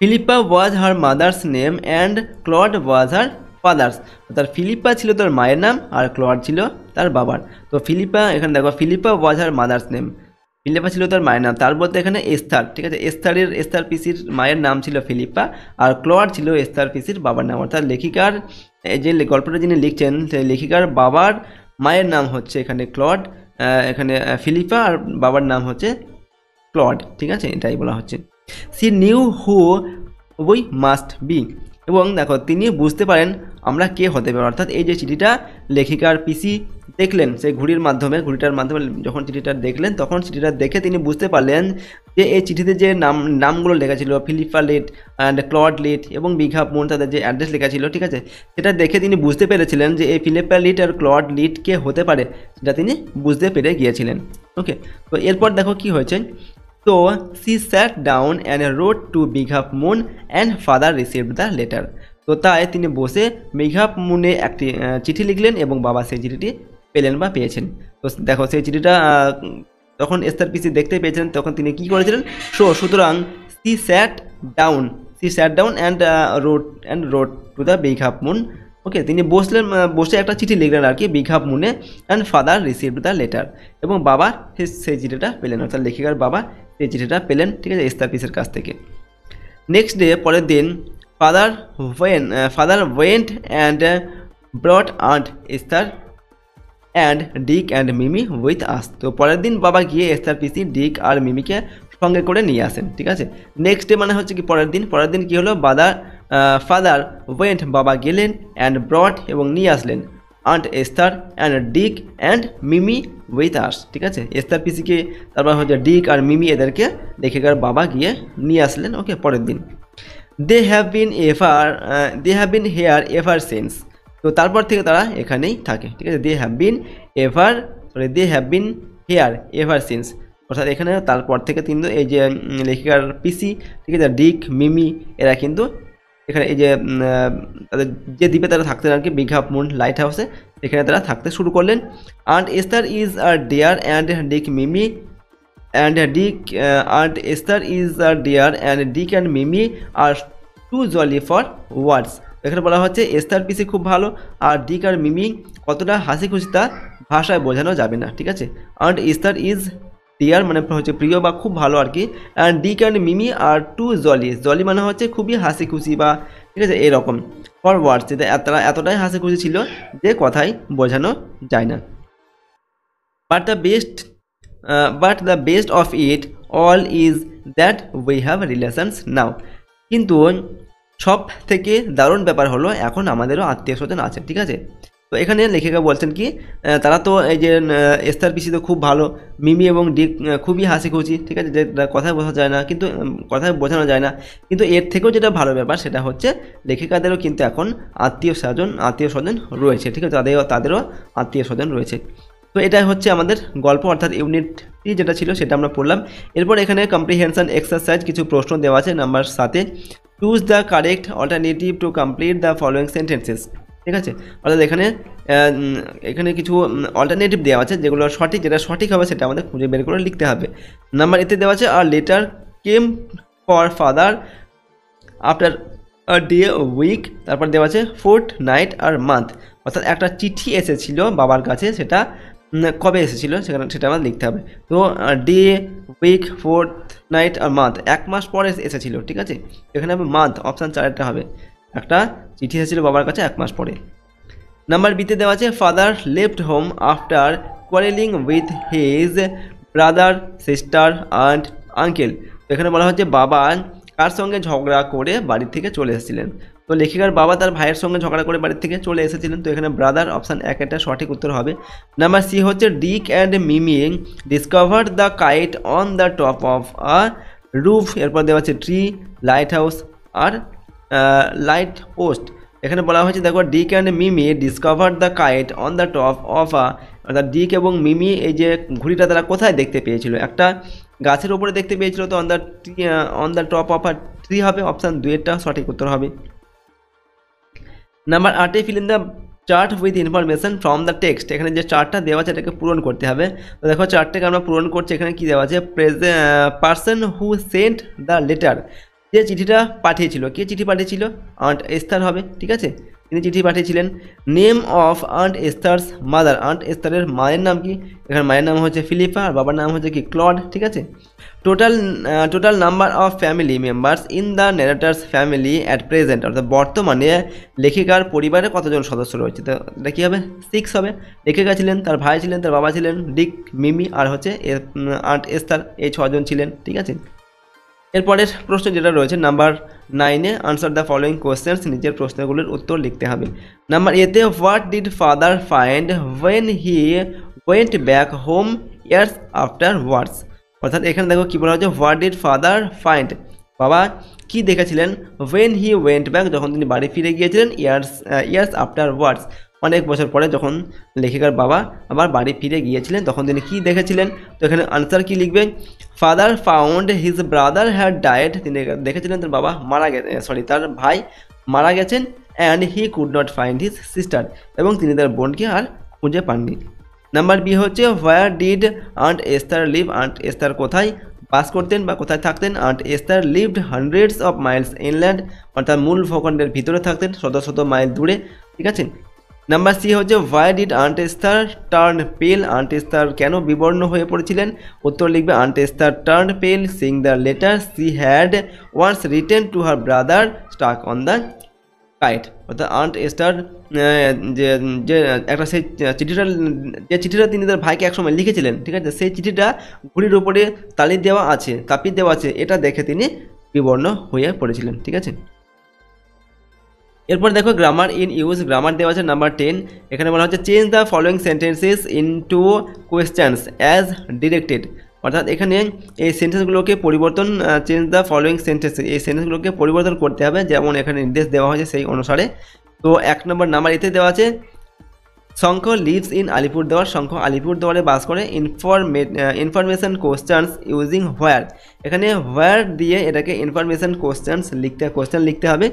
Philippa was her mother's name and Claude was her father's, অর্থাৎ ফিলিপ্পা ছিল তার মায়ের নাম আর ক্লড ছিল তার বাবার। তো ফিলিপ্পা, এখানে দেখো, ফিলিপ্পা ওয়াজ হার মাদার্স নেম, ফিলিপ্পা ছিল তার মায়ের নাম, তার বলতে এখানে এস্থার, ঠিক আছে, এস্থার পিসির মায়ের নাম ছিল ফিলিপ্পা, আর ক্লড ছিল এস্থার পিসির বাবার নাম। অর্থাৎ লেখিকার যে গল্পটা যিনি লিখছেন, সেই লেখিকার বাবার মায়ের নাম হচ্ছে এখানে ক্লড, এখানে ফিলিপ্পা, আর বাবার নাম হচ্ছে ক্লড, ঠিক আছে, এটাই বলা হচ্ছে। She knew who we must be, এবং দেখো তিনি বুঝতে পারেন আমরা কে হতে পারি, অর্থাৎ এই যে চিঠিটা লেখিকার পিসি দেখলেন, সেই ঘুড়িটার মাধ্যমে যখন চিঠিটা দেখলেন, তখন চিঠিটা দেখে তিনি বুঝতে পারলেন যে এই চিঠিতে যে নামগুলো লেখা ছিল, Philippa Lit and Claude Lit এবং বিঘাপ মুন, তাদের যে অ্যাড্রেস লেখা ছিল, ঠিক আছে, সেটা দেখে তিনি বুঝতে পেরেছিলেন যে এই ফিলিপ্পা লিট আর ক্লড লিট কে হতে পারে, সেটা তিনি বুঝতে পেরে গিয়েছিলেন। তো এরপর দেখো কি হয়েছে, তো she sat down and wrote to Big Half Moon and father received the letter, তো তাই তিনি বসে বিঘাপ মুনে একটি চিঠি লিখলেন এবং বাবা সেই চিঠিটি পেলেন বা পেয়েছেন। তো দেখো, সেই চিঠিটা তখন এস্থার পিসি দেখতে পেয়েছেন, তখন তিনি কি করেছিলেন, সুতরাং she sat down and wrote to the Big Half Moon okay, তিনি বসলেন, বসে একটা চিঠি লিখলেন আর কি, বিগ হাফ মুনে, and father received the letter, এবং বাবা সেই চিঠিটা পেলেন, অর্থাৎ লেখিকার বাবা সেই চিঠিটা পেলেন, ঠিক আছে, এস্থার পিসের কাছ থেকে। নেক্সট ডে, পরের দিন, father went and brought aunt Esther and Dick and Mimi with us. তো পরের দিন বাবা গিয়ে এস্থার পিসি, ডিক আর মিমিকে সঙ্গে করে নিয়ে আসেন, ঠিক আছে। নেক্সট ডে মানে হচ্ছে কি পরের দিন কী হলো, ফাদার ওয়েন্ট, বাবা গেলেন, অ্যান্ড ব্রট এবং নিয়ে আসলেন, aunt Esther and Dick and Mimi with us, ঠিক আছে। এস্থার পিসিকে, তারপর হচ্ছে ডিক আর মিমি, এদেরকে লেখিকার বাবা গিয়ে নিয়ে আসলেন। ওকে, পরের দিন, they have been here ever since. তো তারপর থেকে তারা এখানেই থাকে, ঠিক আছে। They have been here ever since, অর্থাৎ এখানে তারপর থেকে কিন্তু এই যে লেখিকার পিসি, ঠিক আছে, ডিক, মিমি, এরা কিন্তু এখানে এই যে তাদের যে দ্বীপে তারা থাকতেন আর কি, বিগ হাফ মুন লাইট হাউসে, এখানে তারা থাকতে শুরু করলেন। Aunt Esther is our dear and Dick Mimi and Esther is a dear and Dick and Mimi are too jolly for words। এখানে বলা হচ্ছে এস্থার পিসি খুব ভালো, আর ডিক আর মিমি কতটা হাসি খুশি তা ভাষায় বোঝানো যাবে না, ঠিক আছে। and Esther is dear মানে হচ্ছে প্রিয় বা খুব ভালো আর কি, and Dick and Mimi are too jolly মানে হচ্ছে খুবই হাসি খুশি বা, ঠিক আছে, এরকম, for words, তারা এতটাই হাসি খুশি ছিল যে কথাই বোঝানো যায় না। but the best of it all is that we have relations now। কিন্তু সব থেকে দারুণ ব্যাপার হলো এখন আমাদেরও আত্মীয় স্বজন আছে, ঠিক আছে। তো এখানে লেখিকা বলছেন কি, তারা তো এই যে এস্থার পিসি তো খুব ভালো, মিমি এবং ডিক খুবই হাসি খুশি, ঠিক আছে, যেটা কথায় বোঝা যায় না, কিন্তু কথায় বোঝানো যায় না, কিন্তু এর থেকেও যেটা ভালো ব্যাপার সেটা হচ্ছে লেখিকাদেরও কিন্তু এখন আত্মীয় স্বজন রয়েছে, ঠিক আছে, তাদেরও আত্মীয় স্বজন রয়েছে। তো এটাই হচ্ছে আমাদের গল্প, অর্থাৎ ইউনিটটি যেটা ছিল সেটা আমরা পড়লাম। এরপর এখানে কম্প্রিহেনশন এক্সারসাইজ কিছু প্রশ্ন দেওয়া আছে। Number 7, choose the correct alternative to complete the following sentences, ঠিক আছে। অর্থাৎ এখানে কিছু অল্টারনেটিভ দেওয়া আছে, যেগুলো যেটা সঠিক হবে সেটা আমাদের খুঁজে বের করে লিখতে হবে। নাম্বার এতে দেওয়া আছে আর letter came for father after a day week, তারপর দেওয়া আছে ফোর্থ নাইট আর মান্থ, অর্থাৎ একটা চিঠি এসেছিল বাবার কাছে, সেটা কবে এসেছিল সেটা আমাদের লিখতে হবে। তো ডে, উইক, ফোর্থ নাইট আর মান্থ, 1 মাস পরে এসেছিল, ঠিক আছে। এখানে হবে মান্থ, অপশান 4টা হবে, একটা চিঠি এসেছিল বাবার কাছে 1 মাস পরে। নাম্বার বিতে দেওয়া আছে father left home after quarrelling with his brother, sister and uncle. এখানে বলা হচ্ছে বাবা কার সঙ্গে ঝগড়া করে বাড়ি থেকে চলে এসেছিলেন। তো লেখিকার বাবা তার ভাইয়ের সঙ্গে ঝগড়া করে বাড়ি থেকে চলে এসেছিলেন, তো এখানে ব্রাদার, অপশান 1 সঠিক উত্তর হবে। নাম্বার সি হচ্ছে Dick and Mimi discovered the kite on the top of a roof, এরপর দেওয়া আছে ট্রি, লাইট হাউস আর লাইট পোস্ট। এখানে বলা হয়েছে দেখো Dick and Mimi discovered the kite on the top of অর্থাৎ ডিক এবং মিমি এই যে ঘুড়িটা তারা কোথায় দেখতে পেয়েছিল, একটা গাছের ওপরে দেখতে পেয়েছিল, তো on the top of a tree হবে, অপশান 2 সঠিক উত্তর হবে। Number 8, fill in the chart with information from the text. এখানে যে চার্টটা দেওয়া আছে এটাকে পূরণ করতে হবে। তো দেখো চার্টটাকে আমরা পূরণ করছি, এখানে কি দেওয়া আছে, person who sent the letter, যে চিঠিটা পাঠিয়েছিল, কে চিঠি পাঠিয়েছিল, আন্ট এস্থার হবে, ঠিক আছে, তিনি চিঠি পাঠিয়েছিলেন। Name of Aunt Esther's mother, Aunt এস্থারের মায়ের নাম কি, এখানে মায়ের নাম হচ্ছে ফিলিপা আর বাবার নাম হচ্ছে কি ক্লড, ঠিক আছে। Total number of family members in the narrator's family at present, অর্থাৎ বর্তমানে লেখিকার পরিবারে কতজন সদস্য রয়েছে, তো এটা কী হবে, 6 হবে। লেখিকা ছিলেন, তার ভাই ছিলেন, তার বাবা ছিলেন, ডিক, মিমি আর হচ্ছে আন্ট এস্থার, এই 6 জন ছিলেন, ঠিক আছে। এরপরের প্রশ্ন যেটা রয়েছে number 9, answer the following questions, নিজের প্রশ্নগুলোর উত্তর লিখতে হবে। নাম্বার এতে what did father find when he went back home years afterwards, অর্থাৎ এখানে দেখো কী বলা হচ্ছে, হোয়াট ডিড ফাদার ফাইন্ড, বাবা কি দেখেছিলেন, ওয়েন হি ওয়েন্ট ব্যাক, যখন তিনি বাড়ি ফিরে গিয়েছিলেন, ইয়ার্স আফটার ওয়ার্ডস, অনেক বছর পরে যখন লেখিকার বাবা আবার বাড়ি ফিরে গিয়েছিলেন তখন তিনি কী দেখেছিলেন। তো এখানে আনসার কি লিখবে, father found his brother had died, তিনি দেখেছিলেন তার বাবা তার ভাই মারা গেছেন, and he could not find his sister, এবং তিনি তার বোনকে আর খুঁজে পাননি। নাম্বার বি হচ্ছে where did aunt Esther live, aunt Esther কোথায় বাস করতেন বা কোথায় থাকতেন, aunt Esther lived hundreds of miles inland, অর্থাৎ মূল ভূখণ্ডের ভিতরে থাকতেন, শত শত মাইল দূরে ঠিক আছে। নাম্বার সি হচ্ছে why did aunt Esther turn pale, aunt Esther কেন বিবর্ণ হয়ে পড়েছিলেন? উত্তর লিখবে aunt Esther turn pale seeing the letter she had once written to her brother stuck on the kite. অর্থাৎ আন্ট এস্থার যে যে একটা সেই চিঠিটা তিনি তার ভাইকে একসময় লিখেছিলেন, ঠিক আছে, সেই চিঠিটা ঘুড়ির উপরে তাপিয়ে দেওয়া আছে, এটা দেখে তিনি বিবর্ণ হয়ে পড়েছিলেন, ঠিক আছে। এরপর দেখো গ্রামার ইন ইউজ, গ্রামার দেওয়া আছে নাম্বার 10। এখানে বলা হচ্ছে change the following sentences into questions as directed. অর্থাৎ এখানে এই সেন্টেন্সগুলোকে চেঞ্জ দ্য ফলোয়িং সেন্টেন্স, এই সেন্টেন্সগুলোকে পরিবর্তন করতে হবে যেমন এখানে নির্দেশ দেওয়া হয়েছে সেই অনুসারে। তো 1 নম্বর নাম্বার এতে দেওয়া আছে শঙ্খ লিভস ইন আলিপুরদুয়ার, শঙ্খ আলিপুরদুয়ারে বাস করে। ইনফরমেশন কোশ্চেন্স ইউজিং হোয়ার, এখানে হোয়ার দিয়ে এটাকে ইনফরমেশন কোশ্চেন লিখতে হবে।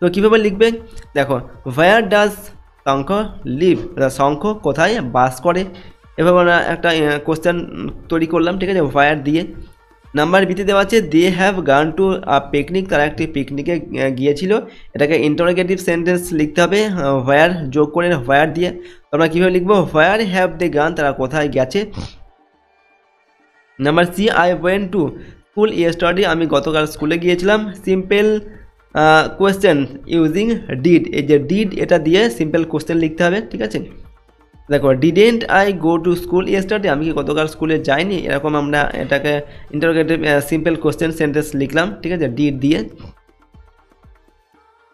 তো কীভাবে লিখবে দেখো, হোয়ার ডাজ শঙ্খ লিভ, শঙ্খ কোথায় বাস করে, এভাবে আমরা একটা কোশ্চেন তৈরি করলাম, ঠিক আছে, হোয়ার দিয়ে। নাম্বার বিতে দেওয়া আছে they have gone to picnic, তারা একটি পিকনিকে গিয়েছিল, এটাকে ইন্টারোগেটিভ সেন্টেন্স লিখতে হবে হোয়ার যোগ করে হোয়ার দিয়ে। তোমরা কীভাবে লিখবো, হোয়ার হ্যাভ দে গান, তারা কোথায় গেছে। Number C I went to school yesterday, আমি গতকাল স্কুলে গিয়েছিলাম। সিম্পল কোয়েশ্চেন ইউজিং ডিড, এই যে ডিড এটা দিয়ে সিম্পল কোয়েশ্চেন লিখতে হবে, ঠিক আছে। দেখো didn't I go to school yesterday, আমি কি গতকাল স্কুলে যাইনি, এরকম আমরা এটাকে ইন্টারোগেটিভ সিম্পল কোয়েশ্চেন সেন্টেন্স লিখলাম, ঠিক আছে, ডিড দিয়ে।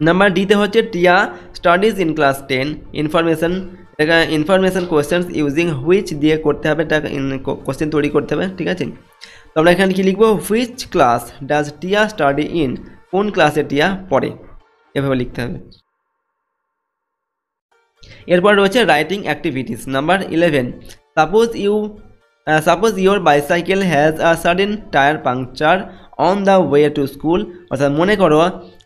নাম্বার ডিতে হচ্ছে টিয়া স্টাডিজ ইন ক্লাস 10, ইনফরমেশন, এটা ইনফরমেশন কোয়েশ্চেন্স ইউজিং হুইচ দিয়ে করতে হবে, এটা কোয়েশ্চেন তৈরি করতে হবে, ঠিক আছে। তো আমরা এখানে কি লিখবো, হুইচ ক্লাস ডাজ টিয়া স্টাডি ইন, কোন ক্লাসে টিয়া পড়ে, এভাবে লিখতে হবে। এরপর রয়েছে writing activities number 11। Suppose your bicycle has a sudden tyre puncture on the way to school, অর্থাৎ মনে করো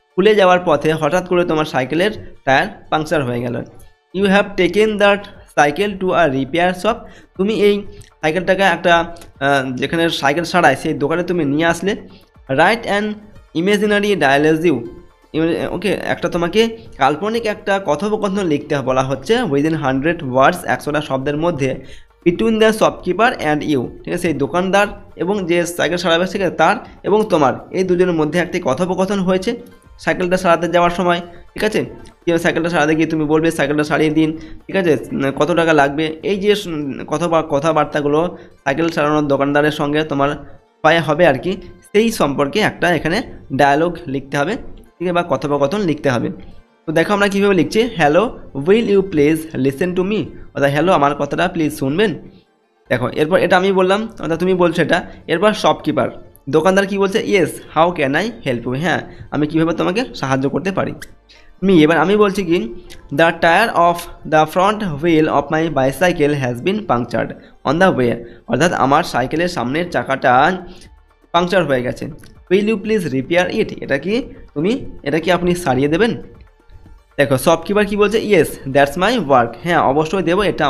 স্কুলে যাওয়ার পথে হঠাৎ করে তোমার সাইকেলের টায়ার পাংচার হয়ে গেল। You have taken that cycle to a repair shop, তুমি এই সাইকেলটাকে একটা যেখানে সাইকেল সারায় সেই দোকানে তুমি নিয়ে আসলে। রাইট অ্যান ইমেজিনারি ডায়ালজিউ, ওকে, একটা তোমাকে কাল্পনিক একটা কথোপকথন লিখতে বলা হচ্ছে উইদিন 100 ওয়ার্ডস, 100টা শব্দের মধ্যে, between the shopkeeper and you, ঠিক আছে, সেই দোকানদার এবং যে সাইকেল সারাবে ঠিক আছে তার এবং তোমার এই দুজনের মধ্যে একটি কথোপকথন হয়েছে সাইকেলটা সারাতে যাওয়ার সময়, ঠিক আছে। সাইকেলটা সারাতে গিয়ে তুমি বলবে সাইকেলটা সারিয়ে দিন, ঠিক আছে, কত টাকা লাগবে, এই যে কথাবার্তাগুলো সাইকেল সারানোর দোকানদারের সঙ্গে তোমার পায়ে হবে আর কি, সেই সম্পর্কে একটা এখানে ডায়ালগ লিখতে হবে, ঠিক আছে, বা কথোপকথন লিখতে হবে। তো দেখো আমরা কীভাবে লিখছি, hello will you please listen to me, অর্থাৎ হ্যালো আমার কথাটা প্লিজ শুনবেন। দেখো এরপর এটা আমি বললাম, অর্থাৎ তুমি বলছো এটা। এরপর শপকিপার, দোকানদার কি বলছে, yes how can I help you, হ্যাঁ আমি কীভাবে তোমাকে সাহায্য করতে পারি। মি, এবার আমি বলছি কি, the tyre of the front wheel of my bicycle has been punctured on the way, অর্থাৎ আমার সাইকেলের সামনের চাকাটা পাংচার হয়ে গেছে। Will you please repair it, এটা কি আপনি সারিয়ে দেবেন। দেখো শপকিপার কি বলছে, ইয়েস দ্যাটস মাই ওয়ার্ক, হ্যাঁ অবশ্যই দেবো, এটা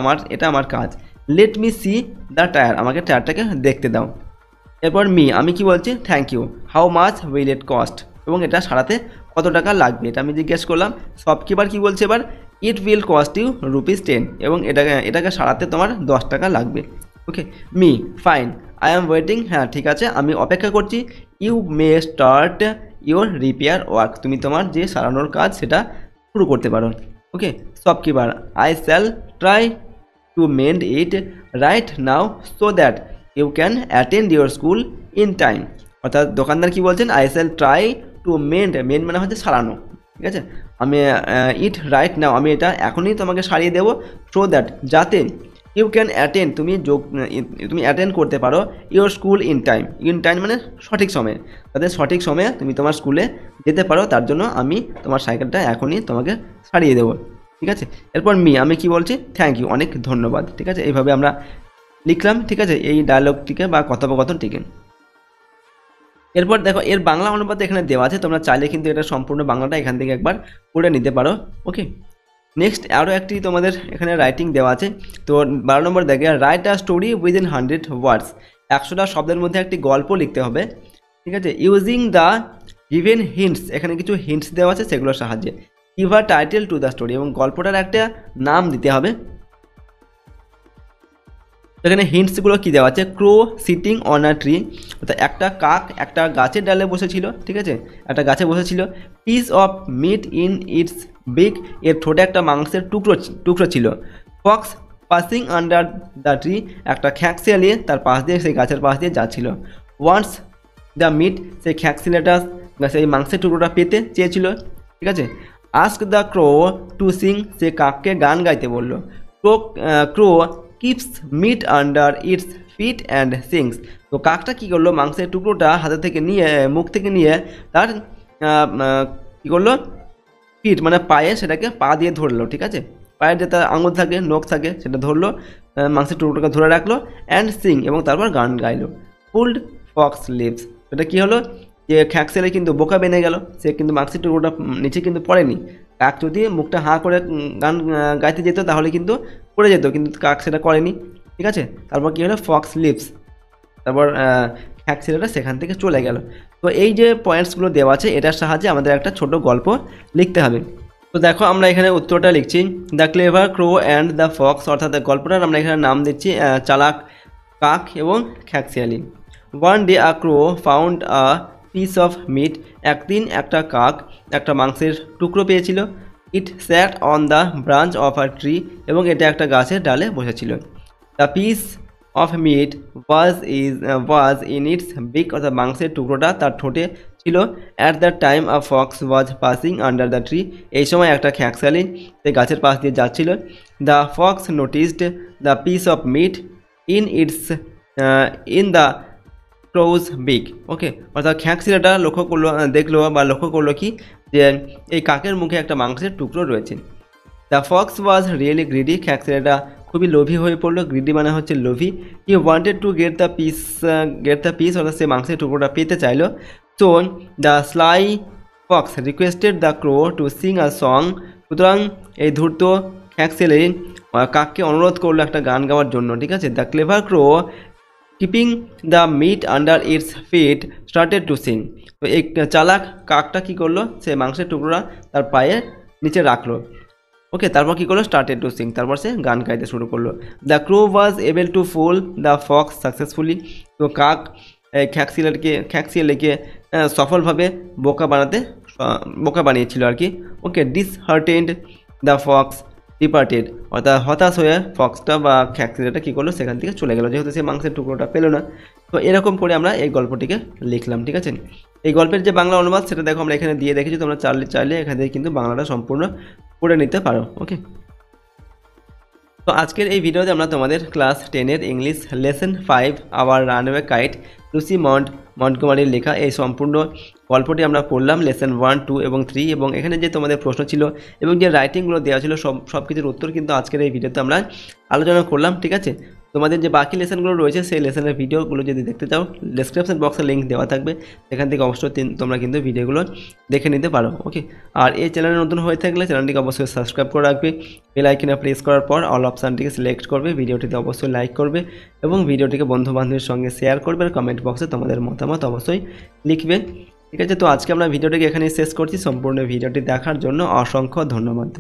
আমার কাজ। Let me see the tyre, আমাকে টায়ারটাকে দেখতে দাও। এরপর মি, আমি কি বলছি, thank you, how much will it cost, এবং এটা সারাতে কত টাকা লাগবে, এটা আমি জিজ্ঞেস করলাম। শপকিপার কি বলছে এবার, ইট উইল কস্ট ইউ ₹10, এবং এটাকে সারাতে তোমার 10 টাকা লাগবে। Okay, me, fine I am waiting, হ্যাঁ ঠিক আছে আমি অপেক্ষা করছি। You may start your repair work, তুমি তোমার যে সারানোর কাজ সেটা শুরু করতে পারো। Okay, shopkeeper, I shall try to mend it right now so that you can attend your school in time, অর্থাৎ দোকানদার কি বলছেন, I shall try to mend মানে হচ্ছে সারানো, ঠিক আছে, আমি ইট রাইট নাও, আমি এটা এখনই তোমাকে সারিয়ে দেবো, সো দ্যাট যাতে ইউ ক্যান অ্যাটেন্ড, তুমি অ্যাটেন্ড করতে পারো ইউর স্কুল ইন টাইম মানে সঠিক সময়ে, যাতে সঠিক সময়ে তুমি তোমার স্কুলে যেতে পারো, তার জন্য আমি তোমার সাইকেলটা এখনই তোমাকে সারিয়ে দেবো, ঠিক আছে। এরপর মি, আমি কি বলছি, থ্যাংক ইউ, অনেক ধন্যবাদ, ঠিক আছে, এইভাবে আমরা লিখলাম, ঠিক আছে, এই ডায়লগটিকে বা কথোপকথনটিকে। এরপর দেখো এর বাংলা অনুবাদ এখানে দেওয়া আছে, তোমরা চাইলে কিন্তু এটা সম্পূর্ণ বাংলাটা এখান থেকে একবার পড়ে নিতে পারো। ওকে, নেক্সট আরও একটি তোমাদের এখানে রাইটিং দেওয়া আছে। তো 12 নম্বর দেখে, রাইট আ স্টোরি উইদিন 100 ওয়ার্ডস, 100টা শব্দের মধ্যে একটি গল্প লিখতে হবে, ঠিক আছে, ইউজিং দ্য গিভেন হিন্টস, এখানে কিছু হিন্টস দেওয়া আছে সেগুলোর সাহায্যে। Give a title to the story, এবং গল্পটার একটা নাম দিতে হবে। এখানে হিন্টসগুলো কী দেওয়া আছে, ক্রো সিটিং অন আ ট্রি, অর্থাৎ একটা কাক একটা গাছের ডালে বসেছিল, ঠিক আছে, একটা গাছে বসেছিল। Piece of meat in its beak, এর ঠোঁটে একটা মাংসের টুকরো ছিল। Fox passing under the tree, একটা খ্যাঁকশিয়ালি তার পাশ দিয়ে সেই গাছের পাশ দিয়ে যাচ্ছিল। ওয়ান্স দ্য মিট, সেই খ্যাঁকশিয়ালিটা সেই মাংসের টুকরোটা পেতে চেয়েছিল, ঠিক আছে। Ask the crow to sing, সে কাককে গান গাইতে বললো। Crow keeps meat under its feet and sings, তো কাকটা কী করলো, মাংসের টুকরোটা হাতে থেকে নিয়ে মুখ থেকে নিয়ে তার কী করলো, ফিট মানে পায়ে, সেটাকে পা দিয়ে ধরলো, ঠিক আছে, পায়ের যে তার আঙুল থাকে নখ থাকে সেটা ধরলো, মাংসের টুকরোটাকে ধরে রাখলো, অ্যান্ড সিং, এবং তারপর গান গাইলো। পুলড ফক্স লিভস, এটা কী হলো, যে খ্যাঁকশিয়ালি কিন্তু বোকা বেনে গেল, সে কিন্তু মাংসের টুকরোটা নিচে কিন্তু পড়েনি। কাক যদি মুখটা হাঁ করে গান গাইতে যেত তাহলে কিন্তু পড়ে যেত, কিন্তু কাক সেটা করেনি, ঠিক আছে। তারপর কী হলো, ফক্স লিভস, তারপর খ্যাঁকশিয়ালিটা সেখান থেকে চলে গেল। তো এই যে পয়েন্টসগুলো দেওয়া আছে এটার সাহায্যে আমাদের একটা ছোট গল্প লিখতে হবে। তো দেখো আমরা এখানে উত্তরটা লিখছি, the clever crow and the fox, অর্থাৎ গল্পটার আমরা এখানে নাম দিচ্ছি চালাক কাক এবং খ্যাঁকশিয়ালি। One day a crow found a piece of meat, একদিন একটা কাক একটা মাংসের টুকরো পেয়েছিল। It sat on the branch of a tree, এবং এটা একটা গাছের ডালে বসেছিল। The piece of meat was in its beak, অর্থাৎ মাংসের টুকরোটা তার ঠোঁটে ছিল। At the time a fox was passing under the tree, এই সময় একটা খ্যাঁকশিয়ালি সে গাছের পাশ দিয়ে যাচ্ছিল। The fox noticed the piece of meat in in the crow's beak, okay, অর্থাৎ খ্যাঁকশিয়ালিটা দেখলো কি, যে এই কাকের মুখে একটা মাংসের টুকরো রয়েছে। The fox was really greedy, খ্যাঁকশিয়ালিটা খুবই লোভী হয়ে পড়লো, গ্রিডি মানে হচ্ছে লোভী। He wanted to get the piece, অর্থাৎ সে মাংসের টুকরোটা পেতে চাইলো। So the sly fox requested the crow to sing a song, সুতরাং এই ধূর্ত খ্যাঁকশিয়ালি কাককে অনুরোধ করলো একটা গান গাওয়ার জন্য, ঠিক আছে। The clever crow keeping the meat under its feet started to sing, তো এই চালাক কাকটা কী করলো, সে মাংসের টুকরোটা তার পায়ের নিচে রাখলো, ওকে, তারপর কী করলো, স্টার্টেড টু সিং, তারপর সে গান গাইতে শুরু করলো। The crow was able to fool the fox successfully, তো কাক খ্যাঁকশিয়ালিকে সফলভাবে বোকা বানিয়েছিল আর কি, okay. Disheartened the fox departed, অর্থাৎ হতাশ হয়ে ফক্সটা বা খ্যাঁকশিয়ালিটা কী করলো, সেখান থেকে চলে গেলো, যেহেতু সে মাংসের টুকরোটা পেলো না। তো এরকম করে আমরা এই গল্পটিকে লিখলাম, ঠিক আছে। এই গল্পের যে বাংলা অনুবাদ সেটা দেখো আমরা এখানে দিয়ে রেখেছি, তোমরা চাইলে এখান থেকে কিন্তু বাংলাটা সম্পূর্ণ পড়ে নিতে পারো, ওকে। তো আজকের এই ভিডিওতে আমরা তোমাদের ক্লাস 10-এর English lesson 5 our runway kite Lucy মন্টগোমারির লেখা এই সম্পূর্ণ গল্পটি আমরা পড়লাম, লেসন 1, 2 এবং 3, এবং এখানে যে তোমাদের প্রশ্ন ছিল এবং যে রাইটিংগুলো দেওয়া ছিল সব কিছুর উত্তর কিন্তু আজকের এই ভিডিওতে আমরা আলোচনা করলাম, ঠিক আছে। তোমাদের যে বাকি লেসনগুলো রয়েছে সেই লেসনের ভিডিওগুলো যদি দেখতে চাও ডেসক্রিপশন বক্সে লিঙ্ক দেওয়া থাকবে, সেখান থেকে অবশ্যই তোমরা কিন্তু ভিডিওগুলো দেখে নিতে পারো, ওকে। আর এই চ্যানেলে নতুন হয়ে থাকলে চ্যানেলটিকে অবশ্যই সাবস্ক্রাইব করে রাখবে, বেল আইকনে প্রেস করার পর অল অপশানটিকে সিলেক্ট করবে, ভিডিওটিতে অবশ্যই লাইক করবে এবং ভিডিওটিকে বন্ধু বান্ধবের সঙ্গে শেয়ার করবে, আর কমেন্ট বক্সে তোমাদের মতামত অবশ্যই লিখবে, ঠিক আছে। তো আজকে আমরা ভিডিওটিকে এখানেই শেষ করছি, সম্পূর্ণ ভিডিওটি দেখার জন্য অসংখ্য ধন্যবাদ।